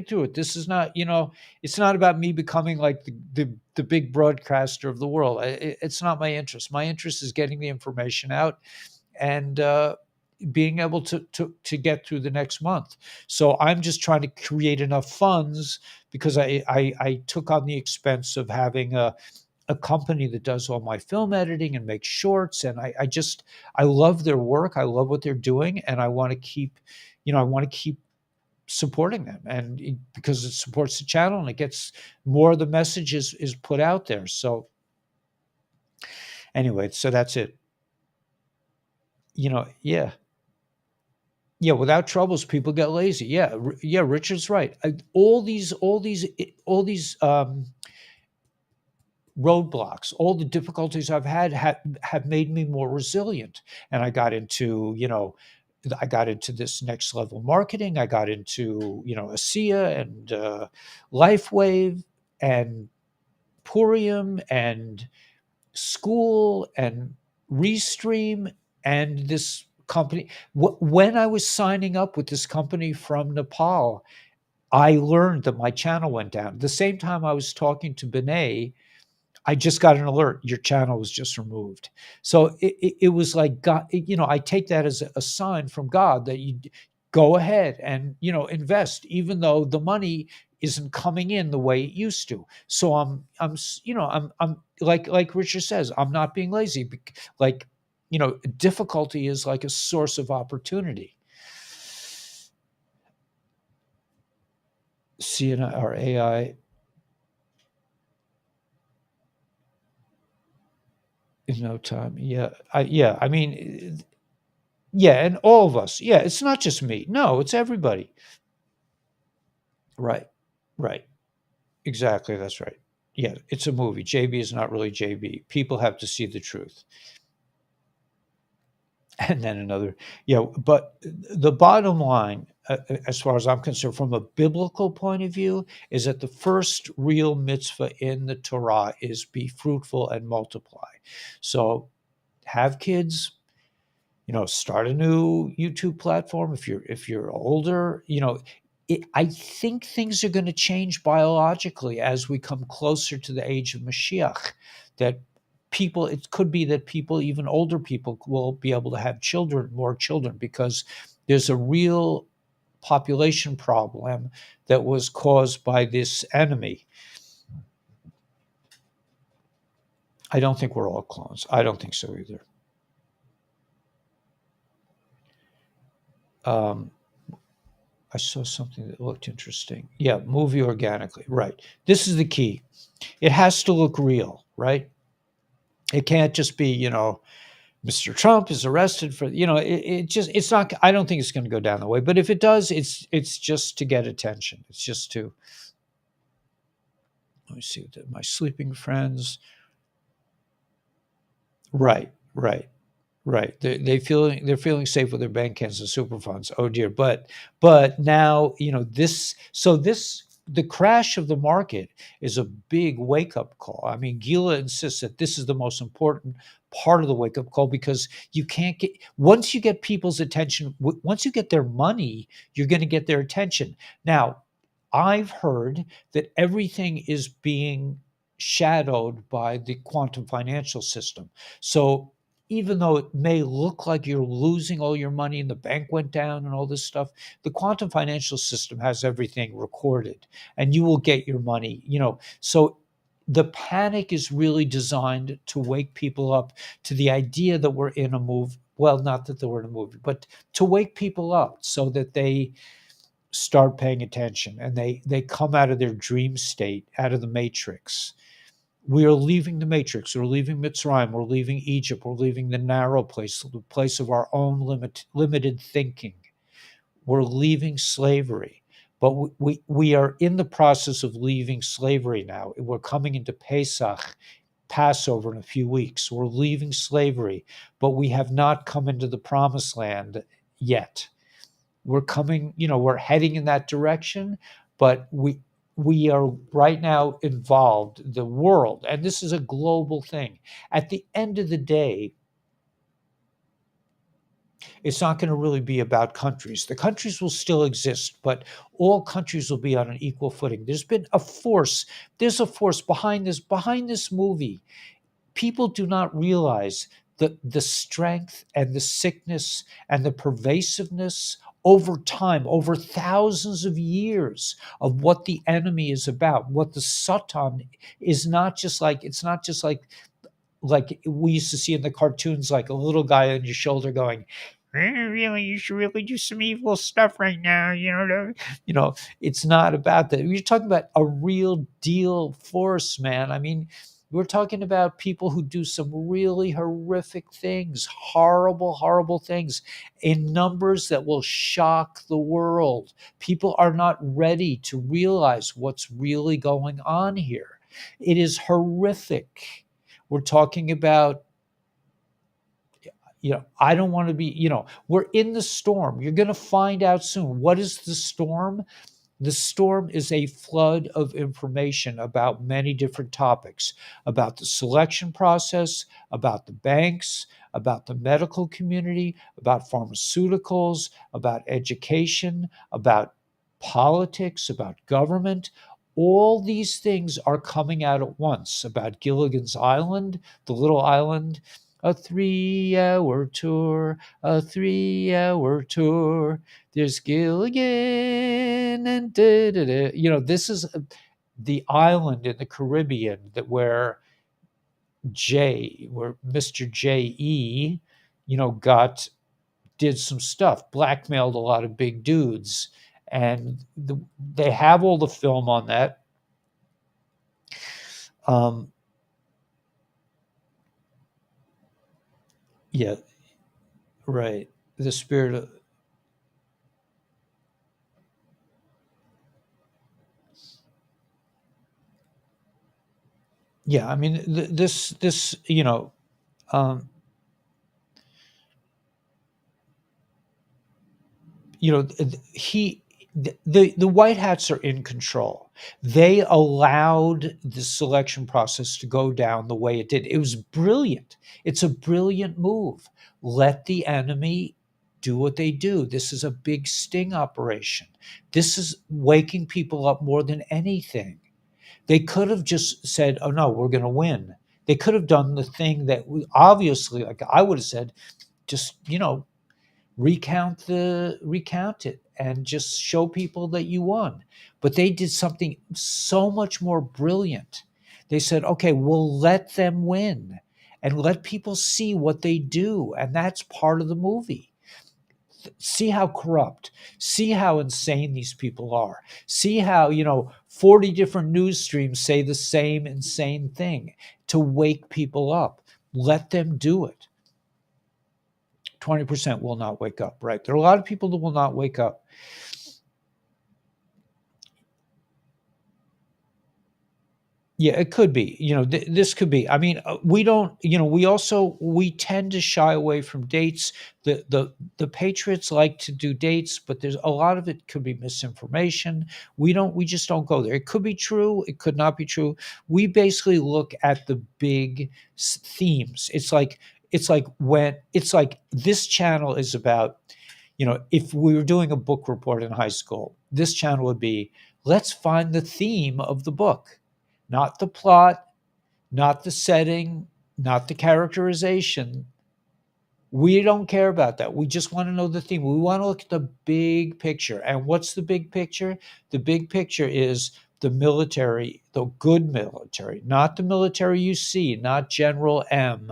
[SPEAKER 1] through it. This is not, it's not about me becoming like the big broadcaster of the world. It's not my interest. My interest is getting the information out and being able to get through the next month. So I'm just trying to create enough funds, because I took on the expense of having a a company that does all my film editing and makes shorts, and I love their work. I love what they're doing, and I want to keep, I want to keep supporting them, and because it supports the channel and it gets more of the message is put out there. So anyway, so that's it. Yeah. Yeah, without troubles, people get lazy. Yeah, yeah, Richard's right. All these roadblocks, all the difficulties I've had have made me more resilient. And I got into this next level marketing. I got into, ASEA and LifeWave and Purium and school and Restream and this company. When I was signing up with this company from Nepal, I learned that my channel went down. At the same time I was talking to Benet, I just got an alert. Your channel was just removed. So it was like God, I take that as a sign from God that you go ahead and, invest, even though the money isn't coming in the way it used to. So I'm like Richard says, I'm not being lazy. Like, difficulty is like a source of opportunity. CNI or AI in no time. Yeah. I mean, yeah, and all of us. Yeah, it's not just me. No, it's everybody. Right. Right. Exactly. That's right. Yeah, it's a movie. JB is not really JB. People have to see the truth. And then another, but the bottom line, as far as I'm concerned, from a biblical point of view, is that the first real mitzvah in the Torah is be fruitful and multiply. So have kids, start a new YouTube platform. If you're older, I think things are going to change biologically as we come closer to the age of Mashiach. That it could be that people, even older people, will be able to have more children, because there's a real population problem that was caused by this enemy. I don't think we're all clones. I don't think so either. I saw something that looked interesting. Yeah, movie organically. Right. This is the key. It has to look real, right? It can't just be, Mr. Trump is arrested for, it's not, I don't think it's going to go down the way. But if it does, it's just to get attention. It's just to, let me see, my sleeping friends. Right, right. Right. They're feeling safe with their bank accounts and super funds. Oh dear. But now, the crash of the market is a big wake up call. I mean, Gila insists that this is the most important part of the wake up call, because you can't get, once you get people's attention, once you get their money, you're going to get their attention. Now, I've heard that everything is being shadowed by the quantum financial system. So even though it may look like you're losing all your money and the bank went down and all this stuff, the quantum financial system has everything recorded and you will get your money, So the panic is really designed to wake people up to the idea that we're in a move. Well, not that we're in a movie, but to wake people up so that they start paying attention and they come out of their dream state, out of the matrix. We are leaving the matrix. We're leaving Mitzrayim. We're leaving Egypt. We're leaving the narrow place, the place of our own limited thinking. We're leaving slavery. But we are in the process of leaving slavery now. We're coming into Pesach, Passover, in a few weeks. We're leaving slavery, but we have not come into the promised land yet. We're coming, we're heading in that direction, but we are right now involved, the world, and this is a global thing. At the end of the day, it's not going to really be about countries. The countries will still exist, but all countries will be on an equal footing. There's a force behind this movie. People do not realize the strength and the sickness and the pervasiveness over time, over thousands of years of what the enemy is about, what the Satan is not just like, it's not just like we used to see in the cartoons, like a little guy on your shoulder going, really, you should really do some evil stuff right now. It's not about that. You're talking about a real deal force, man. I mean, we're talking about people who do some really horrific things, horrible, horrible things in numbers that will shock the world. People are not ready to realize what's really going on here. It is horrific. We're talking about, I don't want to be, we're in the storm. You're going to find out soon. What is the storm? The storm is a flood of information about many different topics, about the selection process, about the banks, about the medical community, about pharmaceuticals, about education, about politics, about government. All these things are coming out at once about Gilligan's Island, the little island, a 3-hour tour, a 3-hour tour. There's Gilligan and da-da-da. This is the island in the Caribbean where Mr. J.E., did some stuff, blackmailed a lot of big dudes. And they have all the film on that. Yeah, right. The spirit of, yeah, I mean, this, um, he the white hats are in control. They allowed the selection process to go down the way it did. It was brilliant. It's a brilliant move. Let the enemy do what they do. This is a big sting operation. This is waking people up more than anything. They could have just said, oh no, we're going to win. They could have done the thing that obviously, like I would have said, just, recount it and just show people that you won. But they did something so much more brilliant. They said, okay, we'll let them win and let people see what they do. And that's part of the movie. See how corrupt, see how insane these people are. See how, 40 different news streams say the same insane thing to wake people up. Let them do it. 20% will not wake up, right? There are a lot of people that will not wake up. Yeah, it could be. This could be. I mean, we don't. We tend to shy away from dates. The Patriots like to do dates, but there's a lot of it could be misinformation. We don't. We just don't go there. It could be true. It could not be true. We basically look at the big themes. It's like this channel is about. If we were doing a book report in high school, this channel would be, let's find the theme of the book. Not the plot, not the setting, not the characterization. We don't care about that. We just want to know the theme. We want to look at the big picture. And what's the big picture? The big picture is the military, the good military, not the military you see, not General M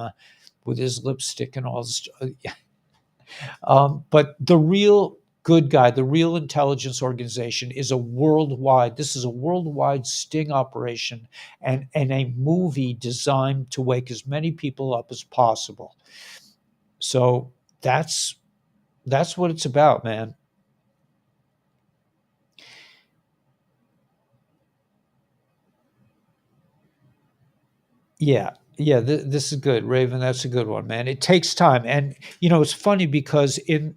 [SPEAKER 1] with his lipstick and all this. But the real good guy, the real intelligence organization is this is a worldwide sting operation and a movie designed to wake as many people up as possible. So that's what it's about, man. Yeah. Yeah, this is good, Raven. That's a good one, man. It takes time, and it's funny because in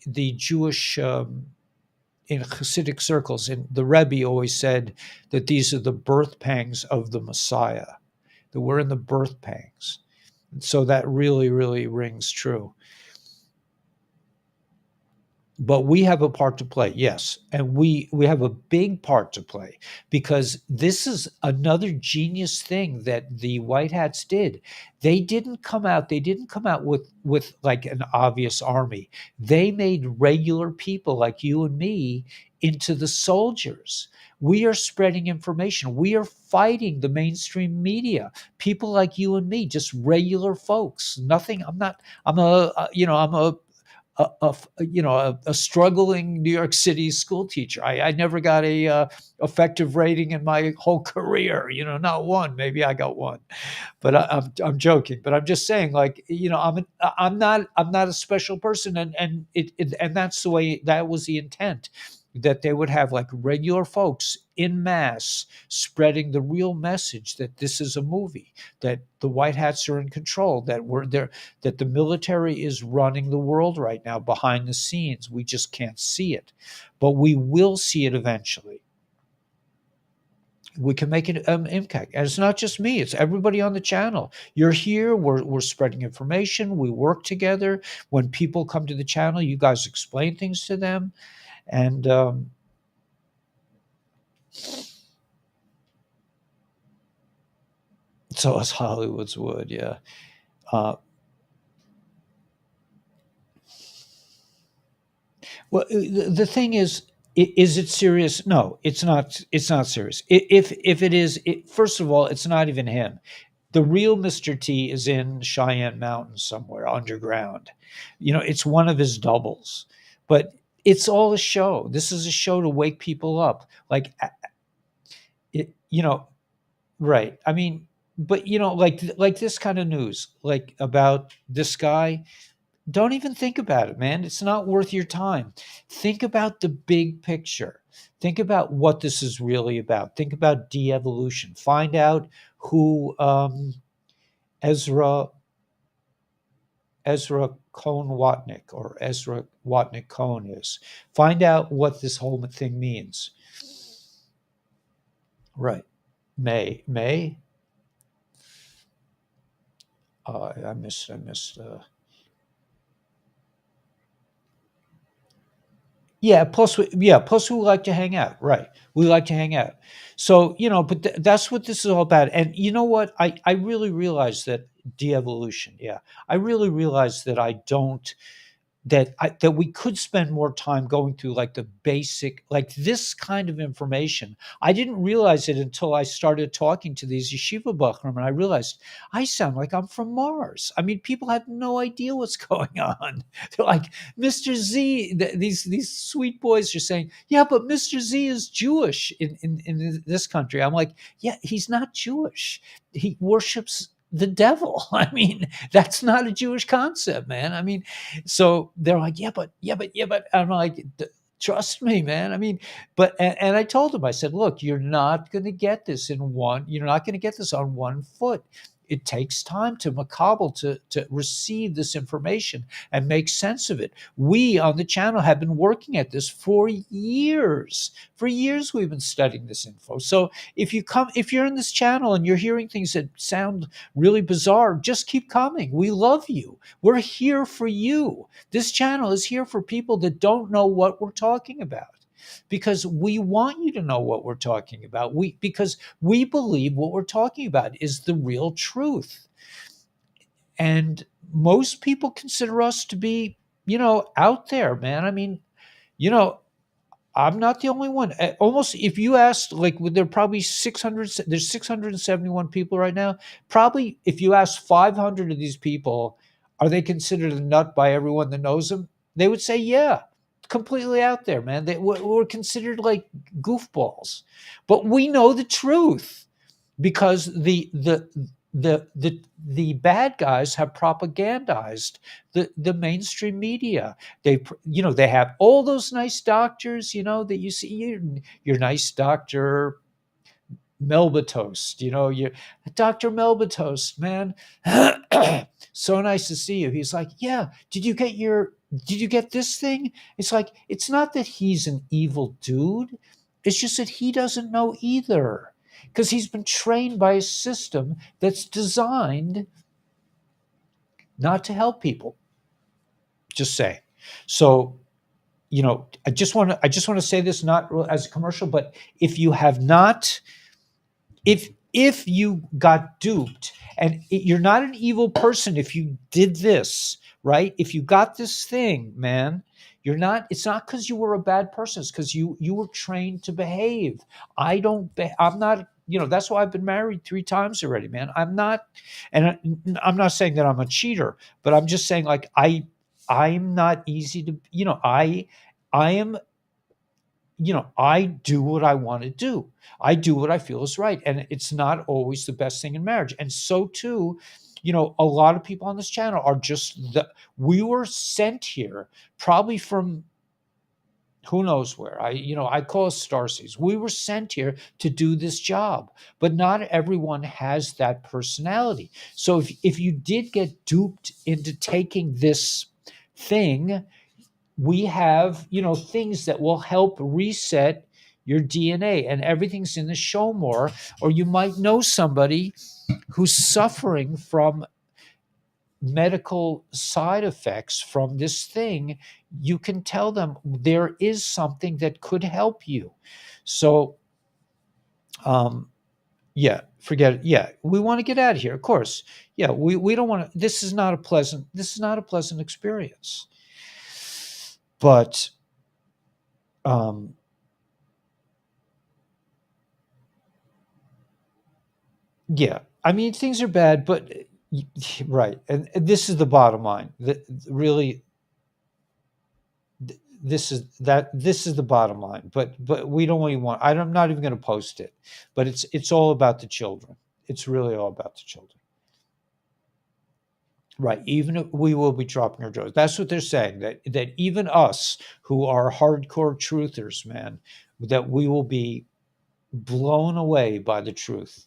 [SPEAKER 1] the Jewish in Hasidic circles, and the Rebbe always said that these are the birth pangs of the Messiah, that we're in the birth pangs. And so that really, really rings true. but we have a part to play, yes, and we have a big part to play, because this is another genius thing that the white hats did. They didn't come out with like an obvious army. They made regular people like you and me into the soldiers. We are spreading information. We are fighting the mainstream media. People like you and me, just regular folks. Nothing. I'm not. I'm a struggling New York City school teacher. I never got a effective rating in my whole career. Not one. Maybe I got one, but I'm joking. But I'm just saying, like, I'm not a special person, and that's the way, that was the intent, that they would have like regular folks in mass spreading the real message that this is a movie, that the white hats are in control, that we're there, that the military is running the world right now behind the scenes. We just can't see it, but we will see it eventually. We can make an impact, and it's not just me, it's everybody on the channel. You're here, we're spreading information, we work together. When people come to the channel, you guys explain things to them, and so is Hollywood's wood, yeah. uh, Well, the thing is it serious? No, it's not. It's not serious. If it is, first of all, it's not even him. The real Mr. T is in Cheyenne Mountain somewhere underground. It's one of his doubles, but it's all a show. This is a show to wake people up. Like, it, you know, right? I mean, but like this kind of news, like about this guy. Don't even think about it, man. It's not worth your time. Think about the big picture. Think about what this is really about. Think about de-evolution. Find out who Ezra Ezra Cohn Watnick, or Ezra Watnick Cohn, is. Find out what this whole thing means. Right. May. I missed. Yeah, plus we like to hang out, right? We like to hang out. So, but that's what this is all about. And you know what? I really realize that de-evolution. Yeah, I really realize that I don't that we could spend more time going through like the basic, like this kind of information. I didn't realize it until I started talking to these yeshiva bachram, and I realized I sound like I'm from Mars. I mean, people have no idea what's going on. They're like, Mr. Z, these sweet boys are saying, yeah, but Mr. Z is Jewish in this country. I'm like, yeah, he's not Jewish. He worships the devil. I mean, that's not a Jewish concept, man. I mean, so they're like, yeah, but I'm like, trust me, man. I mean, and I told them, I said, look, you're not going to get this on one foot. It takes time to makabel, to receive this information and make sense of it. We on the channel have been working at this for years. For years we've been studying this info. So if you're in this channel and you're hearing things that sound really bizarre, just keep coming. We love you. We're here for you. This channel is here for people that don't know what we're talking about, because we want you to know what we're talking about. Because we believe what we're talking about is the real truth. And most people consider us to be, out there, man. I mean, you know, I'm not the only one. Almost, if you asked, like, there are probably 600, there's 671 people right now. Probably, if you ask 500 of these people, are they considered a nut by everyone that knows them? They would say, yeah, completely out there, man. We're considered like goofballs, but we know the truth, because the bad guys have propagandized the mainstream media. They have all those nice doctors, that you see, your nice Dr. Melba Toast, you're Dr. Melba Toast, man. So nice to see you. He's like, yeah, did you get this thing? It's like, it's not that he's an evil dude. It's just that he doesn't know either, because he's been trained by a system that's designed not to help people. Just say. So I just want to say this not as a commercial, but if you have not, if you got duped, and you're not an evil person if you did this, right? If you got this thing, man, you're not. It's not because you were a bad person. It's because you were trained to behave. I'm not. That's why I've been married 3 times already, man. I'm not, and I'm not saying that I'm a cheater, but I'm just saying like I'm not easy to. I am. I do what I want to do. I do what I feel is right. And it's not always the best thing in marriage. And so too, a lot of people on this channel are we were sent here probably from who knows where. I call us starseeds. We were sent here to do this job, but not everyone has that personality. So if you did get duped into taking this thing, we have things that will help reset your DNA, and everything's in the show more. Or you might know somebody who's suffering from medical side effects from this thing. You can tell them there is something that could help you. So yeah, forget it. Yeah, we want to get out of here, of course. Yeah, we don't want to. This is not a pleasant experience. But yeah, I mean, things are bad, but right, and this is the bottom line. Really, this is the bottom line. But we don't really want. I'm not even going to post it. But it's all about the children. It's really all about the children. Right. Even if we will be dropping our jaws. That's what they're saying. That even us who are hardcore truthers, man, that we will be blown away by the truth.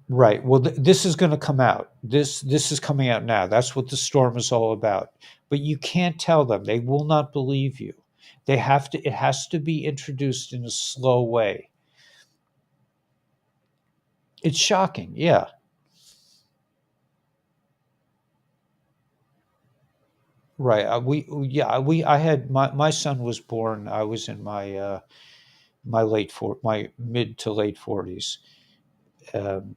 [SPEAKER 1] Right. Well, this is going to come out. This is coming out now. That's what the storm is all about. But you can't tell them. They will not believe you. They have to. It has to be introduced in a slow way. It's shocking. Yeah. Right. I had my son was born. I was in my mid to late 40s. Um,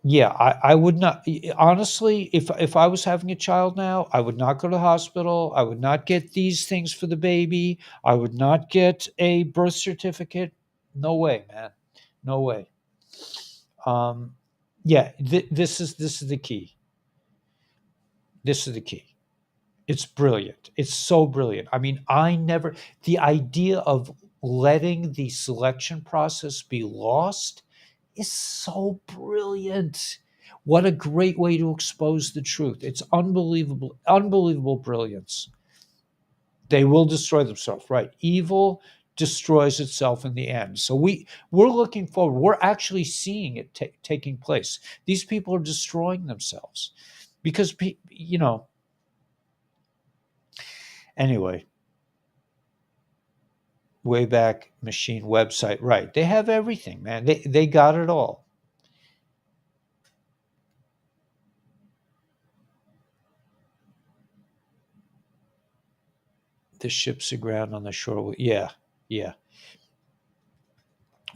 [SPEAKER 1] Yeah, I would not honestly, if I was having a child now, I would not go to the hospital. I would not get these things for the baby. I would not get a birth certificate. No way, man. No way. Um, yeah, this is the key. This is the key. It's brilliant. It's so brilliant. I mean, the idea of letting the selection process be lost is so brilliant. What a great way to expose the truth. It's unbelievable, unbelievable brilliance. They will destroy themselves, right? Evil destroys itself in the end. So we're looking forward. We're actually seeing it taking place. These people are destroying themselves because anyway, Wayback Machine website, right? They have everything, man. They got it all. The ships aground on the shore. Yeah, yeah,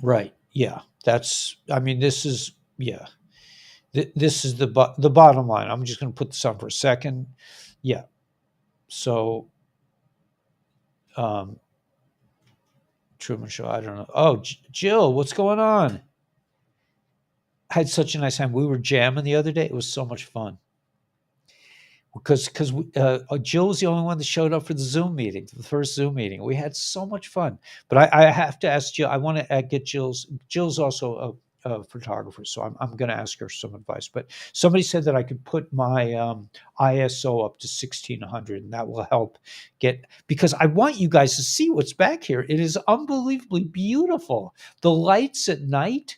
[SPEAKER 1] right. Yeah, that's. I mean, this is. Yeah, this is the bottom line. I'm just going to put this on for a second. Yeah. So, um, Truman Show. I don't know. Oh, Jill, what's going on? I had such a nice time. We were jamming the other day. It was so much fun. Because Jill was the only one that showed up for the Zoom meeting, the first Zoom meeting. We had so much fun. But I have to ask Jill. I want to get Jill's also a photographer, so I'm going to ask her some advice. But somebody said that I could put my ISO up to 1600, and that will help because I want you guys to see what's back here. It is unbelievably beautiful. The lights at night.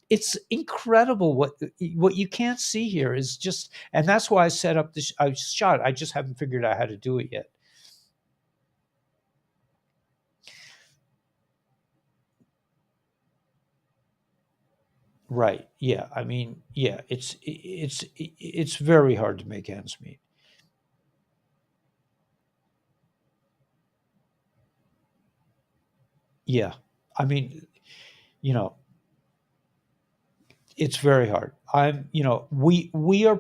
[SPEAKER 1] It's incredible what you can't see here is just, and that's why I set up this. I shot. I just haven't figured out how to do it yet. Right. Yeah. I mean, yeah, it's very hard to make ends meet. Yeah. I mean, you know, it's very hard. We are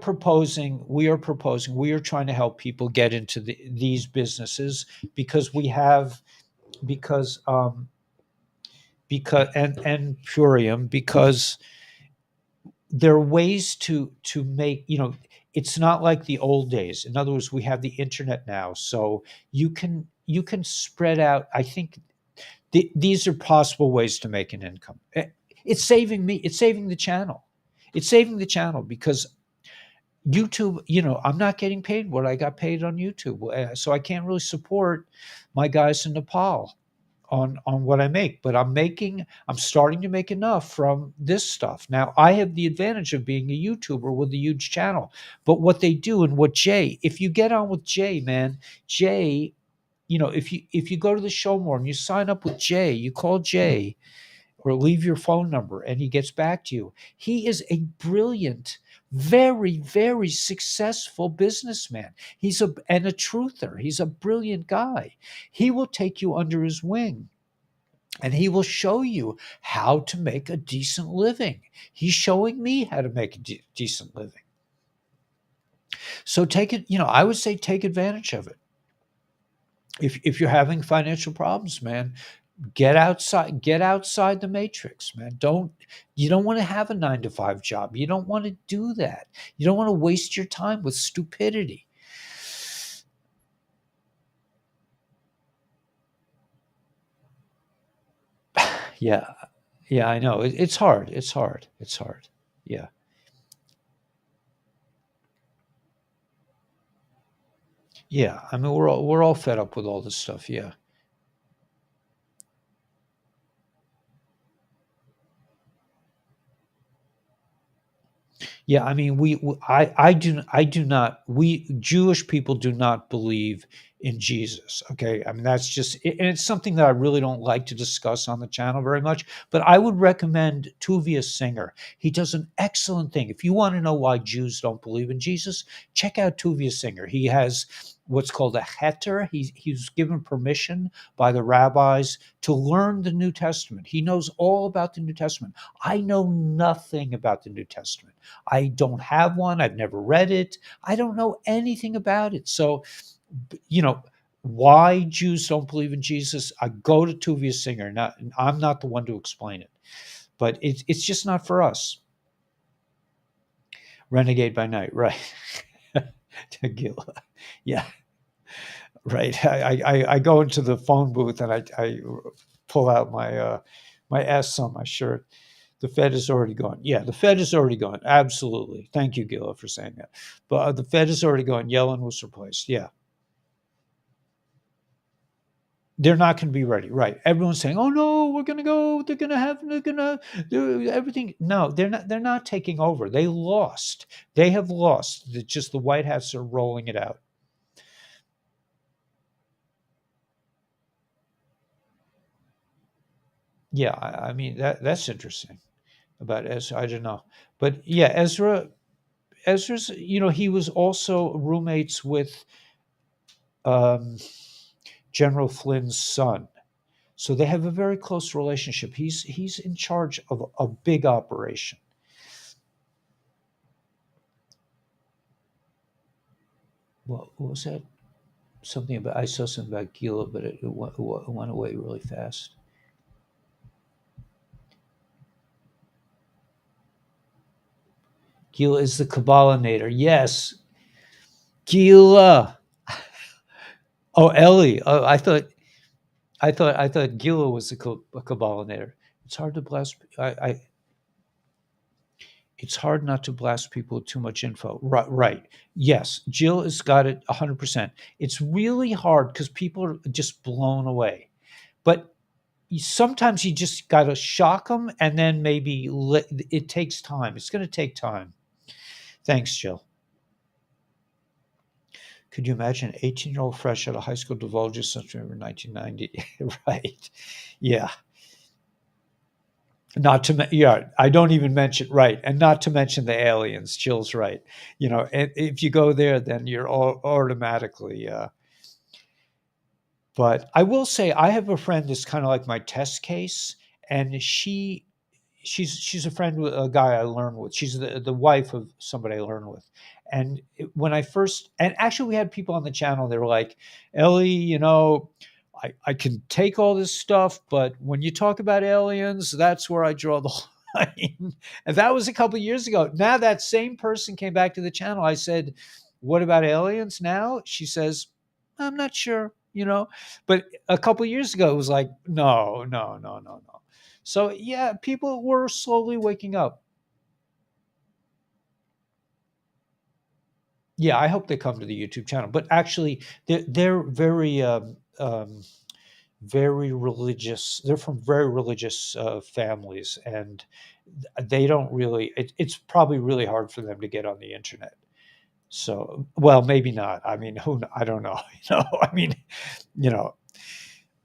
[SPEAKER 1] trying to help people get into these businesses because we have because and Purium because there are ways to make, it's not like the old days. In other words, we have the internet now, so you can spread out. I think these are possible ways to make an income. It's saving me. It's saving the channel. It's saving the channel because YouTube. I'm not getting paid what I got paid on YouTube, so I can't really support my guys in Nepal on what I make. But I'm starting to make enough from this stuff. Now I have the advantage of being a YouTuber with a huge channel. But what they do and what Jay, if you get on with Jay, man, Jay, if you go to the show more and you sign up with Jay, you call Jay or leave your phone number and he gets back to you. He is a brilliant, very, very successful businessman. And a truther. He's a brilliant guy. He will take you under his wing and he will show you how to make a decent living. He's showing me how to make a decent living. So take it, I would say take advantage of it. If you're having financial problems, man, get outside the matrix, man. You don't want to have a 9 to 5 job. You don't want to do that. You don't want to waste your time with stupidity. Yeah. Yeah, I know. It's hard. It's hard. It's hard. Yeah. Yeah. I mean, we're all fed up with all this stuff. Yeah. Yeah, I mean, I do not. We Jewish people do not believe in Jesus. Okay, I mean that's just, and it's something that I really don't like to discuss on the channel very much. But I would recommend Tuvia Singer. He does an excellent thing. If you want to know why Jews don't believe in Jesus, check out Tuvia Singer. He has what's called a heter. He's given permission by the rabbis to learn the New Testament. He knows all about the New Testament. I know nothing about the New Testament. I don't have one. I've never read it. I don't know anything about it. So, you know, why Jews don't believe in Jesus? I go to Tuvia Singer. I'm not the one to explain it, but it's just not for us. Renegade by night, right? Gil. Yeah, right. I go into the phone booth and I pull out my S on my shirt. The Fed is already gone. Yeah, the Fed is already gone. Absolutely. Thank you, Gila, for saying that. But the Fed is already gone. Yellen was replaced. Yeah, they're not going to be ready. Right. Everyone's saying, "Oh no, we're going to go. They're going to do everything." No, they're not. They're not taking over. They lost. They have lost. Just the White Hats are rolling it out. Yeah, I mean that's interesting about Ezra. I don't know, but yeah, Ezra's. He was also roommates with um, General Flynn's son. So they have a very close relationship. He's in charge of a big operation. What was that? Something about I saw something about Gila, but it went away really fast. Gila is the Kabbalahnator. Yes, Gila. Oh, Ellie. Oh, I thought Gila was a Kabbalahnator. It's hard to blast. It's hard not to blast people with too much info. Right, right. Yes, Jill has got it 100%. It's really hard because people are just blown away. But sometimes you just got to shock them and then maybe it takes time. It's going to take time. Thanks, Jill. Could you imagine an 18-year-old fresh out of high school divulges something in 1990? Right. Yeah. Not to yeah, I don't even mention right, and not to mention the aliens. Jill's right. And if you go there, then you're automatically. But I will say, I have a friend that's kind of like my test case, and she's a friend with a guy I learned with. She's the wife of somebody I learned with. And when I first, and actually we had people on the channel, they were like, Ellie, I can take all this stuff, but when you talk about aliens, that's where I draw the line. And that was a couple of years ago. Now that same person came back to the channel. I said, what about aliens now? She says, I'm not sure, but a couple of years ago, it was like, no, no, no, no, no. So yeah, people were slowly waking up. Yeah, I hope they come to the YouTube channel. But actually, they're very religious. They're from very religious families, and they don't really. It's probably really hard for them to get on the internet. So, well, maybe not. I mean, I don't know. I mean, you know,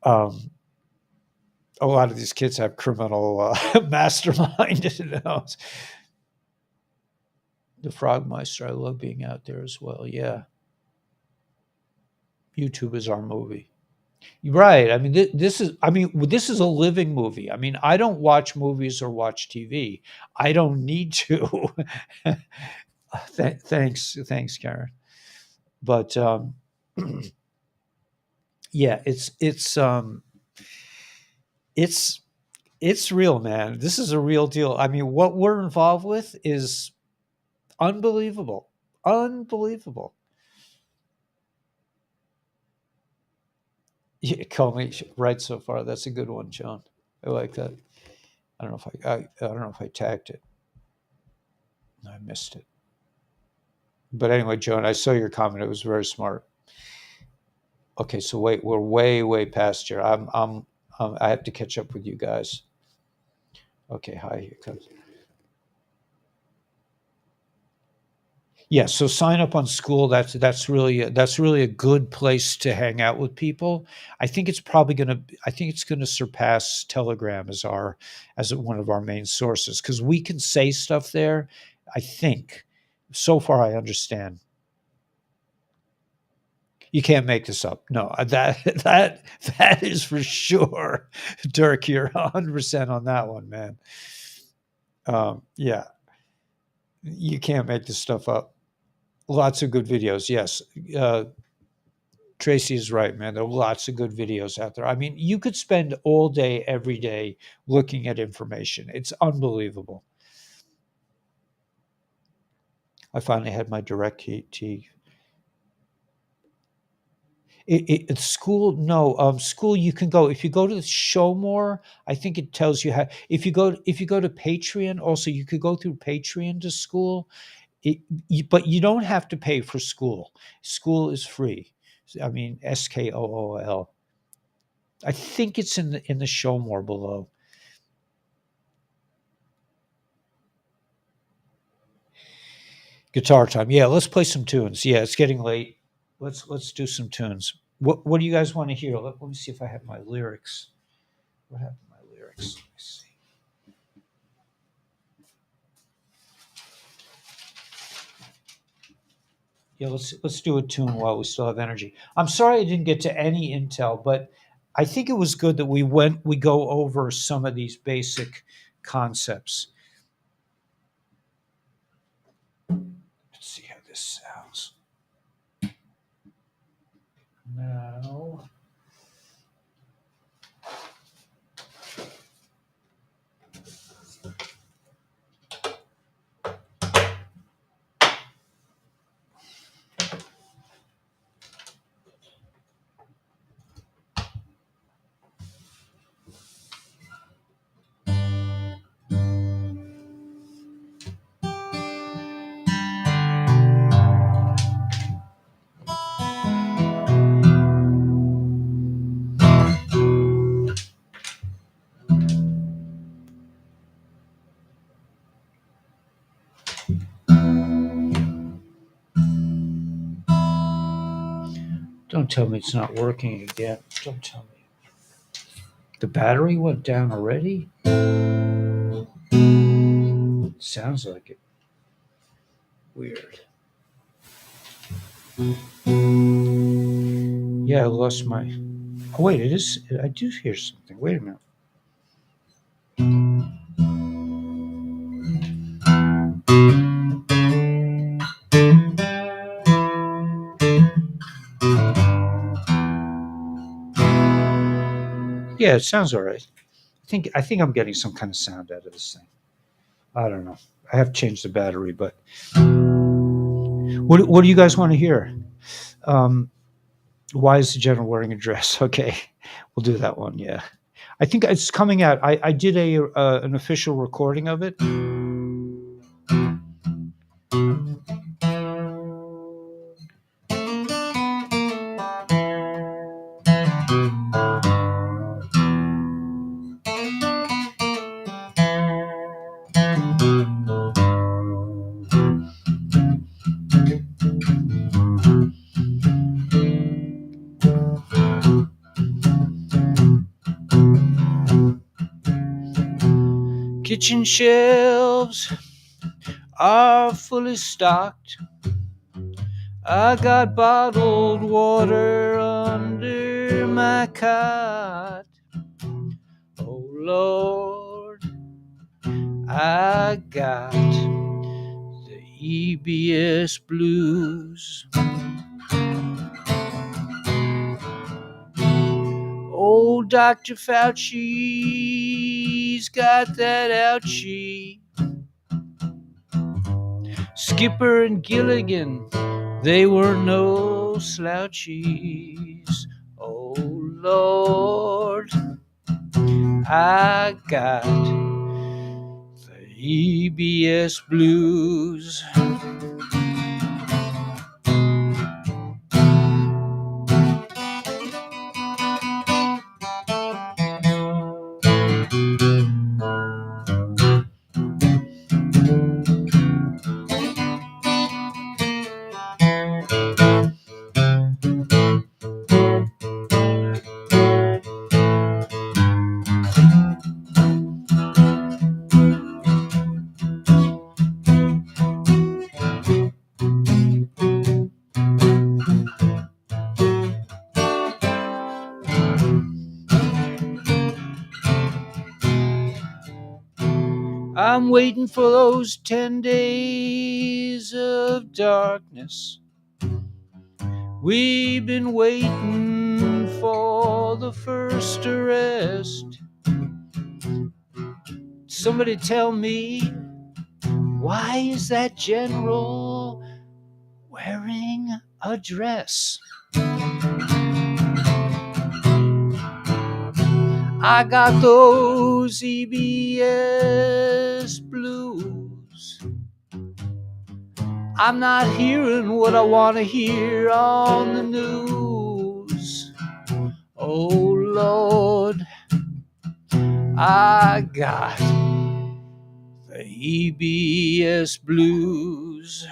[SPEAKER 1] um, a lot of these kids have criminal mastermind. The Frogmeister. I love being out there as well. Yeah, YouTube is our movie. Right. I mean, this is. I mean, this is a living movie. I mean, I don't watch movies or watch TV. I don't need to. Thanks, Karen. But yeah, it's it's real, man. This is a real deal. I mean, what we're involved with is unbelievable. Unbelievable. Yeah, call me right so far. That's a good one, John. I like that. I don't know if I don't know if I tagged it. I missed it. But anyway, Joan, I saw your comment. It was very smart. Okay, so wait, we're way past here. I have to catch up with you guys. Okay, hi. Here comes. Yeah, so sign up on School. That's really a good place to hang out with people. I think it's gonna surpass Telegram as one of our main sources because we can say stuff there. I think so far I understand. You can't make this up. No, that is for sure. Dirk, you're 100% on that one, man. Yeah, you can't make this stuff up. Lots of good videos. Yes, Tracy is right, man. There are lots of good videos out there. I mean, you could spend all day, every day, looking at information. It's unbelievable. I finally had my direct key. It's School. No, School. You can go if you go to the show more. I think it tells you how. If you go to Patreon, also you could go through Patreon to School. But you don't have to pay for School. School is free. I mean, SKOOL. I think it's in the show more below. Guitar time. Yeah, let's play some tunes. Yeah, it's getting late. Let's do some tunes. What do you guys want to hear? Let me see if I have my lyrics. What happened to my lyrics? Let me see. Yeah, let's do a tune while we still have energy. I'm sorry I didn't get to any intel, but I think it was good that we go over some of these basic concepts. Let's see how this sounds. Now, don't tell me it's not working again. Don't tell me. The battery went down already? Sounds like it. Weird. Yeah, I lost my. Oh wait, it is. I do hear something. Wait a minute. Yeah, it sounds all right. I think I'm getting some kind of sound out of this thing. I don't know. I have changed the battery, but what do you guys want to hear? Um, why is the general wearing a dress? Okay, we'll do that one. Yeah, I think it's coming out. I did an official recording of it. Kitchen shelves are fully stocked. I got bottled water under my cot. Oh Lord, I got the EBS blues. Old Dr. Fauci's got that ouchie. Skipper and Gilligan, they were no slouchies. Oh Lord, I got the EBS blues. I'm waiting for those 10 days of darkness. We've been waiting for the first arrest. Somebody tell me, why is that general wearing a dress? I got those EBS blues. I'm not hearing what I want to hear on the news. Oh Lord, I got the EBS blues.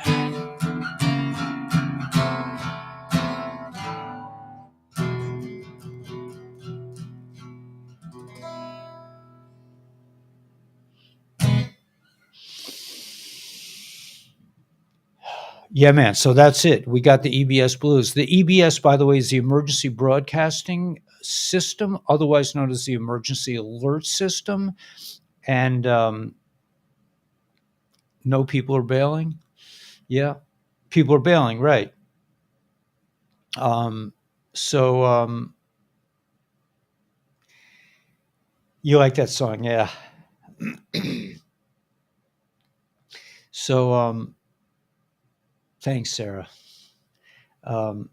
[SPEAKER 1] Yeah, man. So that's it. We got the EBS blues. The EBS, by the way, is the Emergency Broadcasting System, otherwise known as the Emergency Alert System. And no, people are bailing. Yeah, people are bailing, right. Um, so you like that song, yeah. So thanks, Sarah. Um,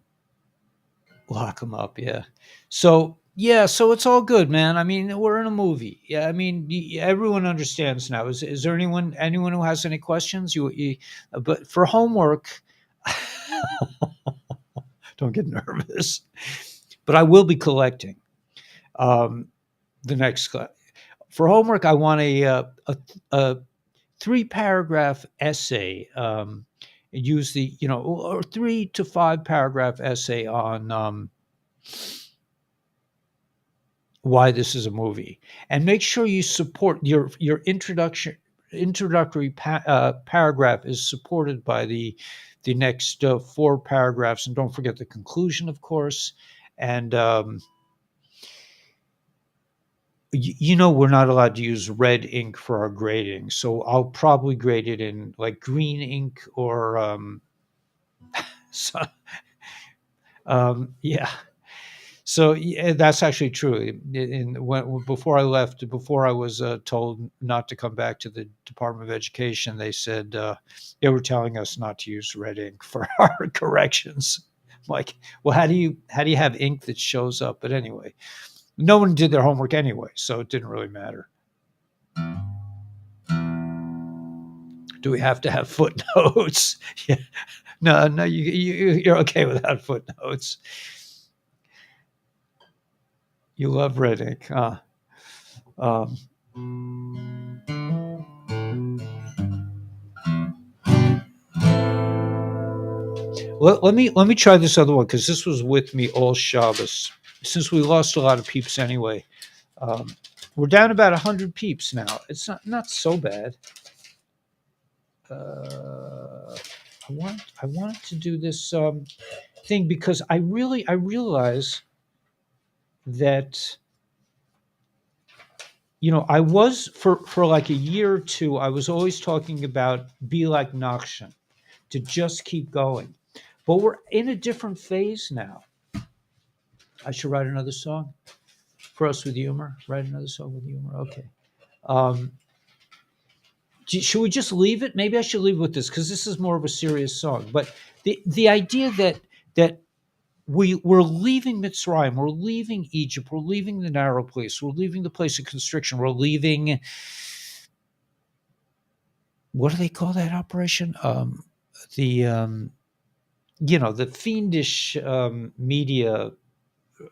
[SPEAKER 1] Lock them up, yeah. So yeah, so it's all good, man. I mean, we're in a movie. Yeah, I mean, everyone understands now. Is there anyone who has any questions? But for homework, don't get nervous. But I will be collecting um, the next class. For homework. I want a 3-paragraph essay. Use the or 3 to 5 paragraph essay on why this is a movie, and make sure you support your introductory paragraph is supported by the next four paragraphs, and don't forget the conclusion, of course. And we're not allowed to use red ink for our grading, so I'll probably grade it in like green ink or so, yeah. So yeah, that's actually true. Before I left, before I was told not to come back to the Department of Education, they said they were telling us not to use red ink for our corrections. Like, well, how do you have ink that shows up? But anyway, no one did their homework anyway, so it didn't really matter. Do we have to have footnotes? Yeah. No, no, you're okay without footnotes. You love red ink, huh? Um, let me try this other one because this was with me all Shabbos. Since we lost a lot of peeps anyway, um, we're down about 100 peeps now. It's not so bad. I wanted to do this thing because I realize that I was for like a year or two. I was always talking about be like Nachshon, to just keep going, but we're in a different phase now. I should write another song for us with humor. Write another song with humor. Okay. Um, should we just leave it? Maybe I should leave with this because this is more of a serious song. But the idea that we're leaving Mitzrayim, we're leaving Egypt, we're leaving the narrow place, we're leaving the place of constriction, we're leaving. What do they call that operation? The the fiendish media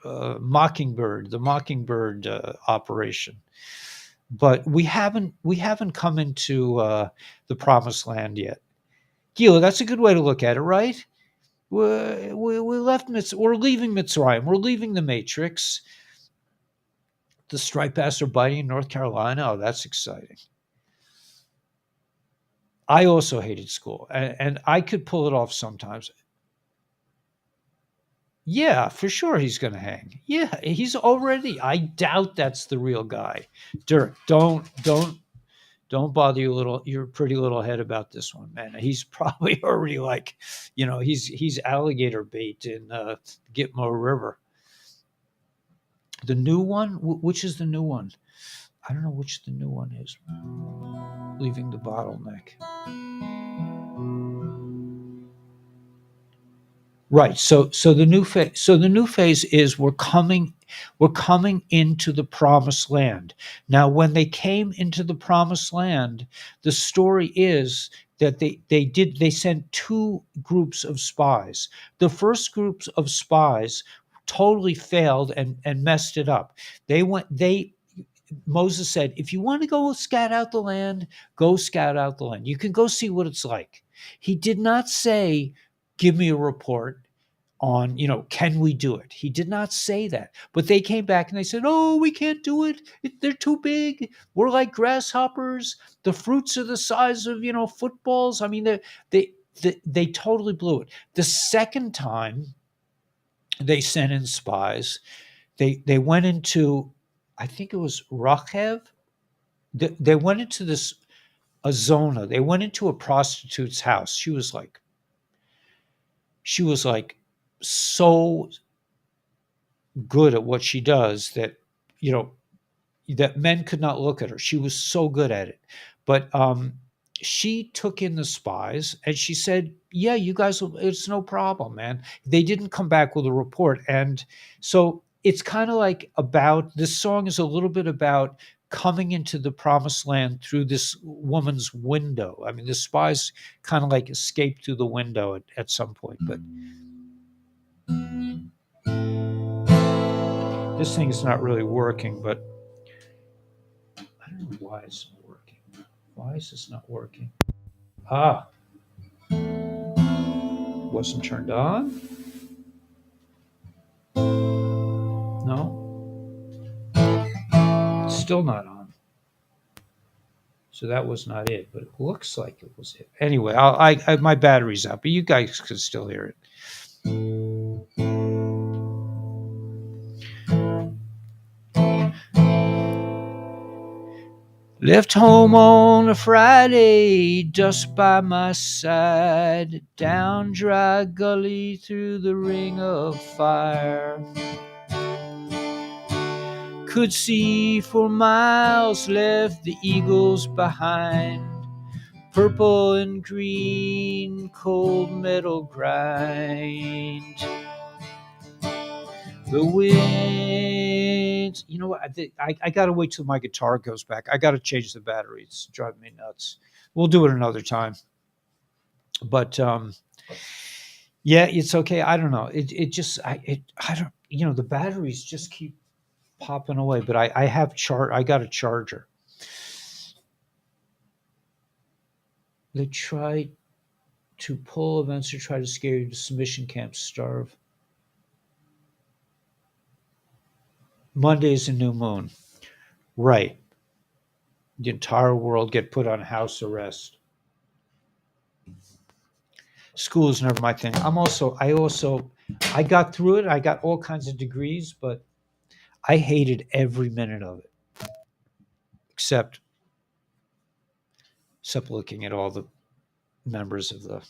[SPEAKER 1] Mockingbird, the Mockingbird operation. But we haven't come into the promised land yet. Gila, that's a good way to look at it, right? We left we're leaving Mitzrayim. We're leaving the Matrix. The striped bass are biting in North Carolina. Oh, that's exciting. I also hated school, and I could pull it off sometimes. Yeah, for sure he's going to hang. Yeah, he's already. I doubt that's the real guy. Dirk, don't bother your pretty little head about this one, man. He's probably already like, he's alligator bait in Gitmo River. The new one, which is the new one? I don't know which the new one is. Leaving the bottleneck. Right. So the new phase. So the new phase is we're coming into the promised land. Now, when they came into the promised land, the story is that they sent two groups of spies. The first groups of spies totally failed and messed it up. Moses said, if you want to go scout out the land, go scout out the land. You can go see what it's like. He did not say, give me a report on, can we do it? He did not say that. But they came back and they said, oh, we can't do it. They're too big. We're like grasshoppers. The fruits are the size of, footballs. I mean, they totally blew it. The second time they sent in spies, they went into, I think it was Rachev. They went into this Azona. They went into a prostitute's house. She was like so good at what she does that that men could not look at her. She was so good at it. But she took in the spies and she said, yeah, you guys, it's no problem, man. They didn't come back with a report. And so it's kind of like this song is a little bit about coming into the promised land through this woman's window. I mean, the spies kind of like escaped through the window at some point. But this thing is not really working, but I don't know why it's not working. Why is this not working? Wasn't turned on? No? Still not on. So that was not it, but it looks like it was it. Anyway, my battery's out, but you guys can still hear it. Left home on a Friday, dust by my side, down dry gully through the ring of fire. Could see for miles, left the eagles behind, purple and green, cold metal grind. The winds, you know what? I got to wait till my guitar goes back. I got to change the battery. It's driving me nuts. We'll do it another time. But yeah, it's okay. I don't know. I don't. The batteries just keep popping away. But I got a charger. They try to pull events or try to scare you to submission camps. Starve. Monday's a new moon. Right. The entire world get put on house arrest. School is never my thing. I got through it. I got all kinds of degrees, but I hated every minute of it, except looking at all the members of the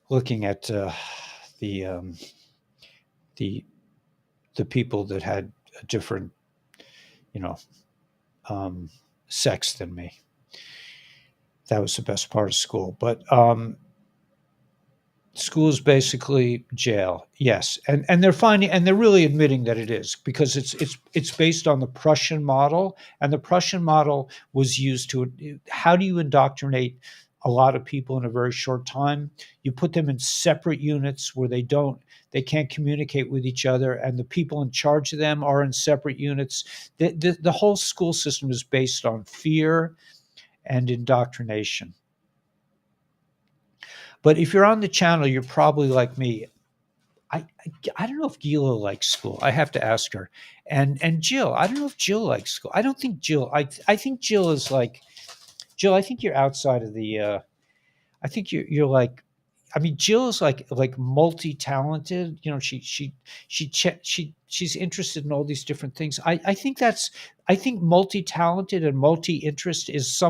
[SPEAKER 1] looking at the people that had a different, sex than me. That was the best part of school. But school is basically jail. Yes, and they're really admitting that it is, because it's based on the Prussian model, and the Prussian model was used to. How do you indoctrinate a lot of people in a very short time? You put them in separate units where they can't communicate with each other, and the people in charge of them are in separate units. The whole school system is based on fear and indoctrination. But if you're on the channel, you're probably like me. I don't know if Gila likes school. I have to ask her. And Jill, I don't know if Jill likes school. I don't think Jill. I think Jill is like Jill. I think you're outside of the. I think you're like. I mean, Jill is like multi-talented. She's interested in all these different things. I think multi-talented and multi-interest is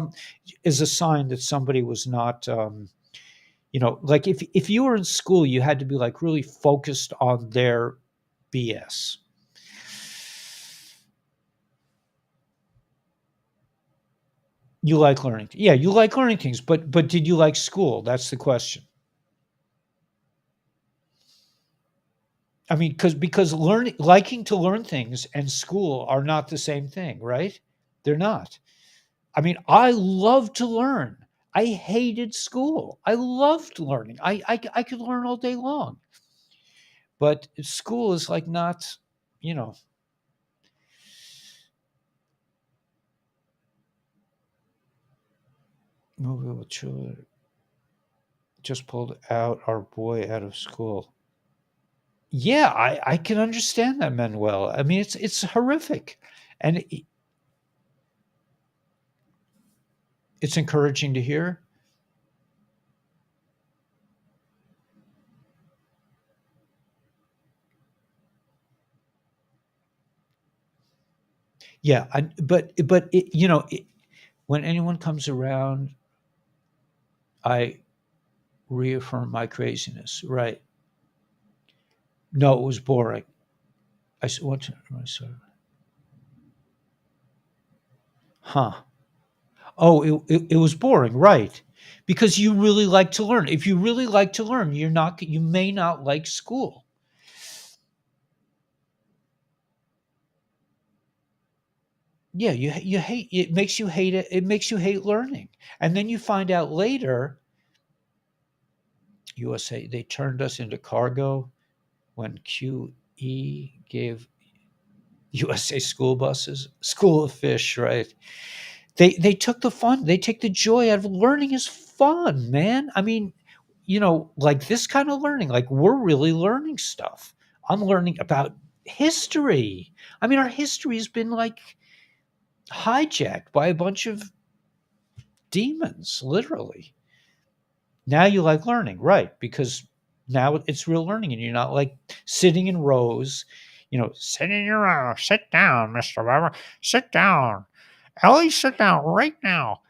[SPEAKER 1] a sign that somebody was not. Like if you were in school, you had to be like really focused on their BS. You like learning. Yeah, you like learning things, but did you like school? That's the question. I mean, because liking to learn things and school are not the same thing, right? They're not. I mean, I love to learn. I hated school. I loved learning. I could learn all day long. But school is like not, Mobile children just pulled our boy out of school. Yeah, I can understand that, Manuel. I mean, it's horrific, and it's encouraging to hear. Yeah, but when anyone comes around, I reaffirm my craziness. Right? No, it was boring. I said, what? Huh? Oh, it was boring, right? Because you really like to learn. If you really like to learn, you may not like school. Yeah, you hate it. Makes you hate it. It makes you hate learning, and then you find out later. USA, they turned us into cargo when QE gave USA school buses, school of fish, right? They took the fun. They take the joy out of learning is fun, man. I mean, like this kind of learning, like we're really learning stuff. I'm learning about history. I mean, our history has been like hijacked by a bunch of demons, literally. Now you like learning, right? Because now it's real learning and you're not like sitting in rows, sit in your row, sit down, Mr. Weber, sit down. Ellie, sit down right now.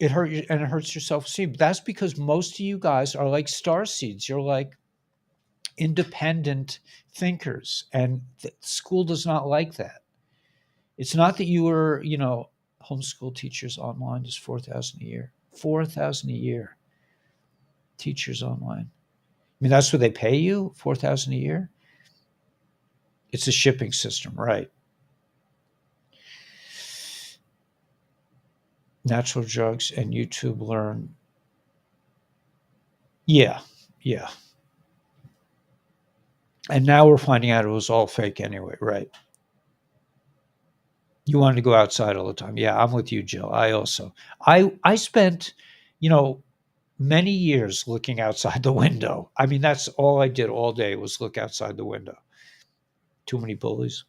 [SPEAKER 1] It hurt you and it hurts your self-esteem. That's because most of you guys are like star seeds. You're like independent thinkers, and school does not like that. It's not that you were, homeschool teachers online is 4,000 a year. 4,000 a year. Teachers online. I mean, that's what they pay you, 4,000 a year. It's a shipping system, right? Natural drugs and YouTube learn. Yeah, yeah. And now we're finding out it was all fake anyway, right? You wanted to go outside all the time. Yeah, I'm with you, Jill. I spent, you know, many years looking outside the window. I mean, that's all I did all day was look outside the window. Too many bullies.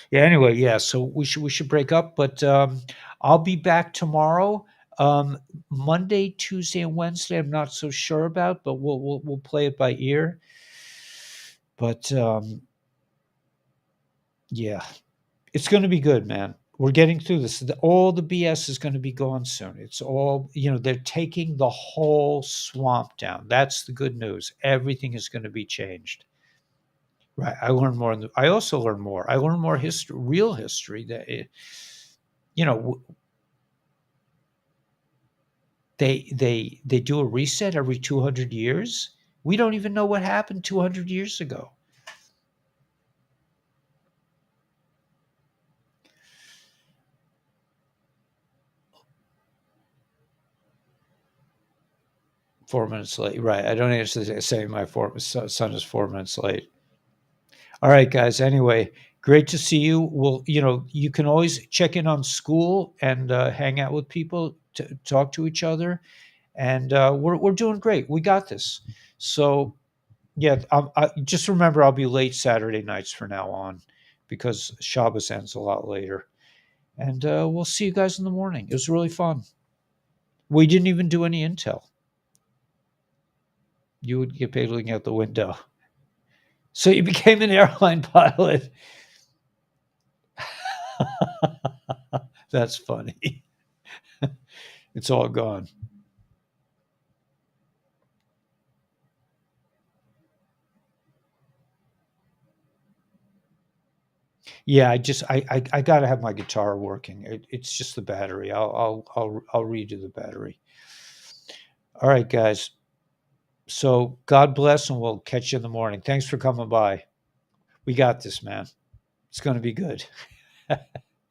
[SPEAKER 1] Yeah. Anyway, yeah. So we should break up, but I'll be back tomorrow. Monday, Tuesday, and Wednesday. I'm not so sure about, but we'll play it by ear. But yeah, it's going to be good, man. We're getting through this. All the BS is going to be gone soon. It's all, they're taking the whole swamp down. That's the good news. Everything is going to be changed. Right. I learned more. I also learned more. I learned more history, real history. You know, they do a reset every 200 years. We don't even know what happened 200 years ago. 4 minutes late. Right. I don't answer say my son is 4 minutes late. All right, guys. Anyway, great to see you. Well, you can always check in on school and hang out with people, to talk to each other, and we're doing great. We got this. So yeah, I just remember I'll be late Saturday nights from now on because Shabbos ends a lot later, and we'll see you guys in the morning. It was really fun. We didn't even do any intel. You would get paid looking out the window. So you became an airline pilot. That's funny. It's all gone. Yeah, I got to have my guitar working. It's just the battery. I'll redo the battery. All right, guys. So God bless, and we'll catch you in the morning. Thanks for coming by. We got this, man. It's going to be good.